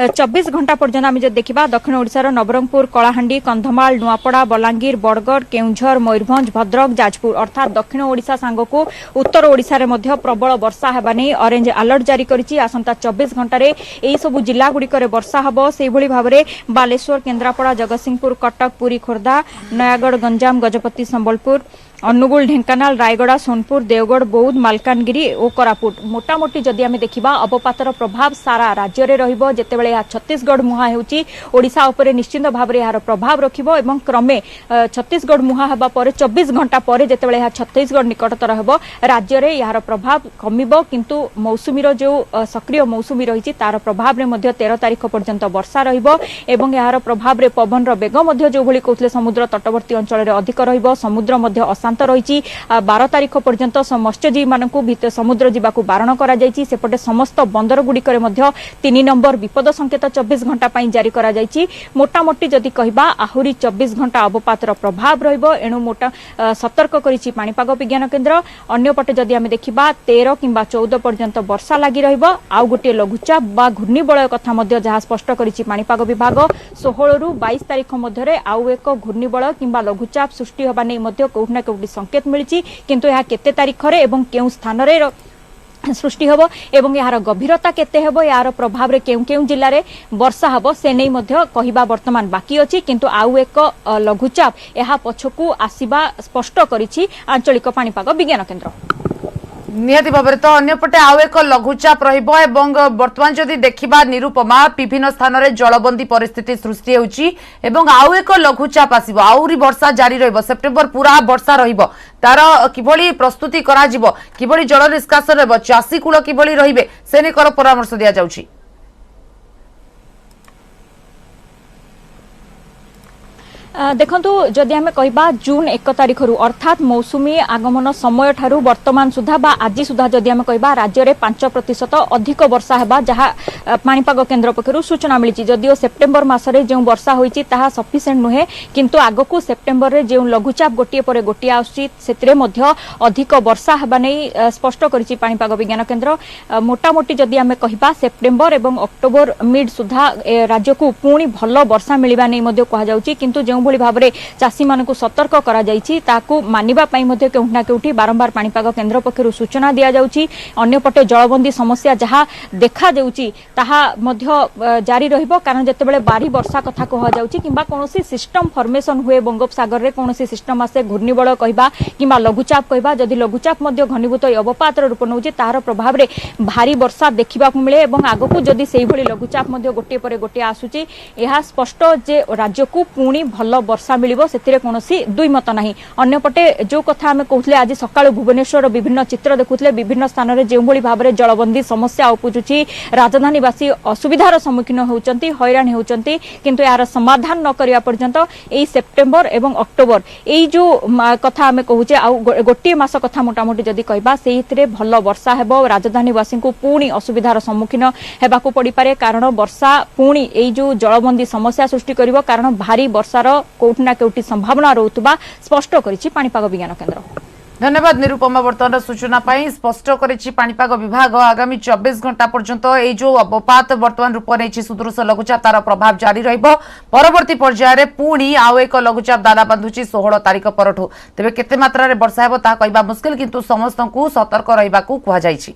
24 घंटा पर्यंत आम जब देखा दक्षिण ओडिशार नवरंगपुर कलाहांडी कंधमाल नुआपड़ा बलांगीर बरगढ़ केउझर मयूरभंज भद्रक जाजपुर अर्थात दक्षिण ओडिशा सांगको उत्तर ओडिशा रे मध्य प्रबल वर्षा हेबा नै ऑरेंज अलर्ट जारी करिछि आसंता 24 घंटा रे एई सब जिला गुडी करे वर्षा हबो सेहि भली भाव रे बालेश्वर केन्द्रापड़ा जगतसिंहपुर कटक पुरी खोर्धा नयागढ़ गंजाम गजपति संबलपुर अनुगुल ढेंकानाल रायगड़ा सोनपुर देवगढ़ बौद्ध मालकानगिरी और कोरापुट मोटामोटी जदि आमे देखिबा अवपातर प्रभाव सारा राज्य रे रहिबो जेतेबेले या छत्तीसगढ़ मुहा हेउची ओडिशा उपरे निश्चित भाव रे यार प्रभाव रखिबो एवं क्रमे छत्तीसगढ़ मुहा हेबा परे 24 घंटा परे जेतेबेले या छत्तीसगढ़ निकटतर हेबो राज्य रे यार प्रभाव कमिबो किंतु मौसुमी रो जो सक्रिय मौसुमी रहिछि तार प्रभाव रे मध्य 13 तारीख पर्यंत वर्षा रहिबो एवं यार प्रभाव रे पवन रो बेग मध्य जो भली कहथले समुद्र तटवर्ती अंचल रे अधिक रहिबो समुद्र मध्य शांत रही 12 तारीख पर्यंत मत्स्यजीवी मानक समुद्र जावाक बारण कर सेपटे समस्त बंदर गुड़िक 3 नंबर विपद संकेत 24 घंटा जारी कर मोटामोटी जदि कहबा आहुरी 24 घंटा अवपातर प्रभाव रहिबो एणु मोटा सतर्क करिछि पाणीपाग विज्ञान केन्द्र अन्यपटे जदि आमे देखिबा 13 किंबा 14 पर्यंत वर्षा लागि रहिबो आउ गोटे लघुचाप बा घूर्णिबलय कथा मध्य जहा स्पष्ट करिछि पाणीपाग विभाग 16 रु 22 तारीख मध्य आउ एक घूर्णिबलय किंबा लघुचाप सृष्टि होबा नै मध्य कोउठ ना कोउठ संकेत मिली किंतु यह केते तारीख रे एवं केउ स्थान रे सृष्टि हबो एवं यार गभीरता केते हबो यार प्रभाव रे केउ केउ जिल्ला रे वर्षा हबो से नै मध्य कहिबा वर्तमान बाकी अछि किंतु आउ एक लघुचाप एहा पछकु आसीबा स्पष्ट करिछि आंचलिक पाणीपाग विज्ञान केन्द्र। निहाती भाव तो अन्यपटे आउ एक लघुचाप रहिबो एवं वर्तमान जदि देखिबा निरुपमा विभिन्न स्थान रे जलबंदी परिस्थिति सृष्टि होउची एवं आउ एक लघुचाप आसीबो आउरी वर्षा जारी रहिबो सेप्टेम्बर पूरा वर्षा रहिबो तार किभली प्रस्तुति करा जिवो किभली जल निष्कासन रहबो चासी कूल किभली रहिबे सेने कर परामर्श दिया जाउची। देखंतु जदि आमे कहबा जून 1 तारिख रु अर्थात मौसुमी आगमन समय ठारू वर्तमान सुधा बा आज सुधा जदि आमे कहबा राज्य रे 5% अधिक वर्षा हेबा जहा पाणीपाग केन्द्र पक्षरु सूचना मिलिछि। जदिओ सेप्टेम्बर मासरे जे वर्षा होईछि ताहा सफिशिएंट नुहे किंतु आगकू सेप्टेम्बर रे जे लघुचाप गोटिए परे गोटिए आउछि सेतिरे मध्य अधिक वर्षा हेबा नै स्पष्ट करिछि पाणीपाग विज्ञान केन्द्र। मोटामोटी जदि आमे कहबा सेप्टेम्बर एवं अक्टोबर मिड सुधा राज्य को पुणी भल वर्षा मिलिबा नै मध्य कहा जाउछि किंतु जे भली भाव में चाषी मानक सतर्क करा जायछि ताकू मानिबा पई मध्य केउठना केउठी बारंबार पाणीपाग केन्द्र पक्षरु सूचना दिया जाउछि। अन्यपटे जलबंदी समस्या जहा देखा जाउछि ताहा मध्य जारी रहिबो कारण जेतेबेले बारी वर्षा कथा कहा जाउछि किबा कोनोसी सिस्टम फॉर्मेशन हुए बंगोपसागर रे कोनोसी सिस्टम आसे घूर्णिबल कहबा किबा लघुचाप कहबा जदि लघुचाप मध्य घनीभूत अवपात रूप नउछि तार प्रभाव रे भारी वर्षा देखिबा को मिले एवं आगकू जदि सेही भली लघुचाप मध्य गोटे परे गोटे आसुछि एहा स्पष्ट जे राज्य को पुणी भल वर्षा मिलिबो सेतिरे कोनोसी दुई मत नाही। अन्यपटे जो कथा हमें कहथले आज सकाळ भुवनेश्वर विभिन्न चित्र देखुथले विभिन्न स्थान रे जे भली भाबरे जलबंदी समस्या उपुजुछि राजधानीवासी असुविधार सम्मुखीन होउचंती हैरान होउचंती किंतु यार समाधान न करिया पर्यंत एई सेप्टेम्बर एवं अक्टोबर एई जो कथा हमें कहूचे आ गोटे मास कथा मोटामोटी जदि कहबा सेहितरे भल वर्षा हेबो राजधानीवासी को पुणी असुविधार सम्मुखीन हेबाकू पड़ी पारे कारण वर्षा पुणी एई जो जलबंदी समस्या सृष्टि करिवो कारण भारी वर्षार कोठना केउटी संभावना रहउतबा स्पष्ट करिछि पाणीपाग विज्ञान केन्द्र। धन्यवाद निरुपमा वर्तमान सूचना पाई स्पष्ट करिछि पाणीपाग विभाग आगामी 24 घंटा पर्यंत ए जो अवपात वर्तमान रूप नेछि सुदृश लघुचाप तार प्रभाव जारी रहिबो परवर्ती पर्याय रे पुणी आउ एक लघुचाप दाना बांधुछि 16 तारिख परठू तेबे केते मात्रा रे वर्षा हेबो ता कहबा मुश्किल किंतु समस्त को सतर्क रहिबाकू कुहा जायछि।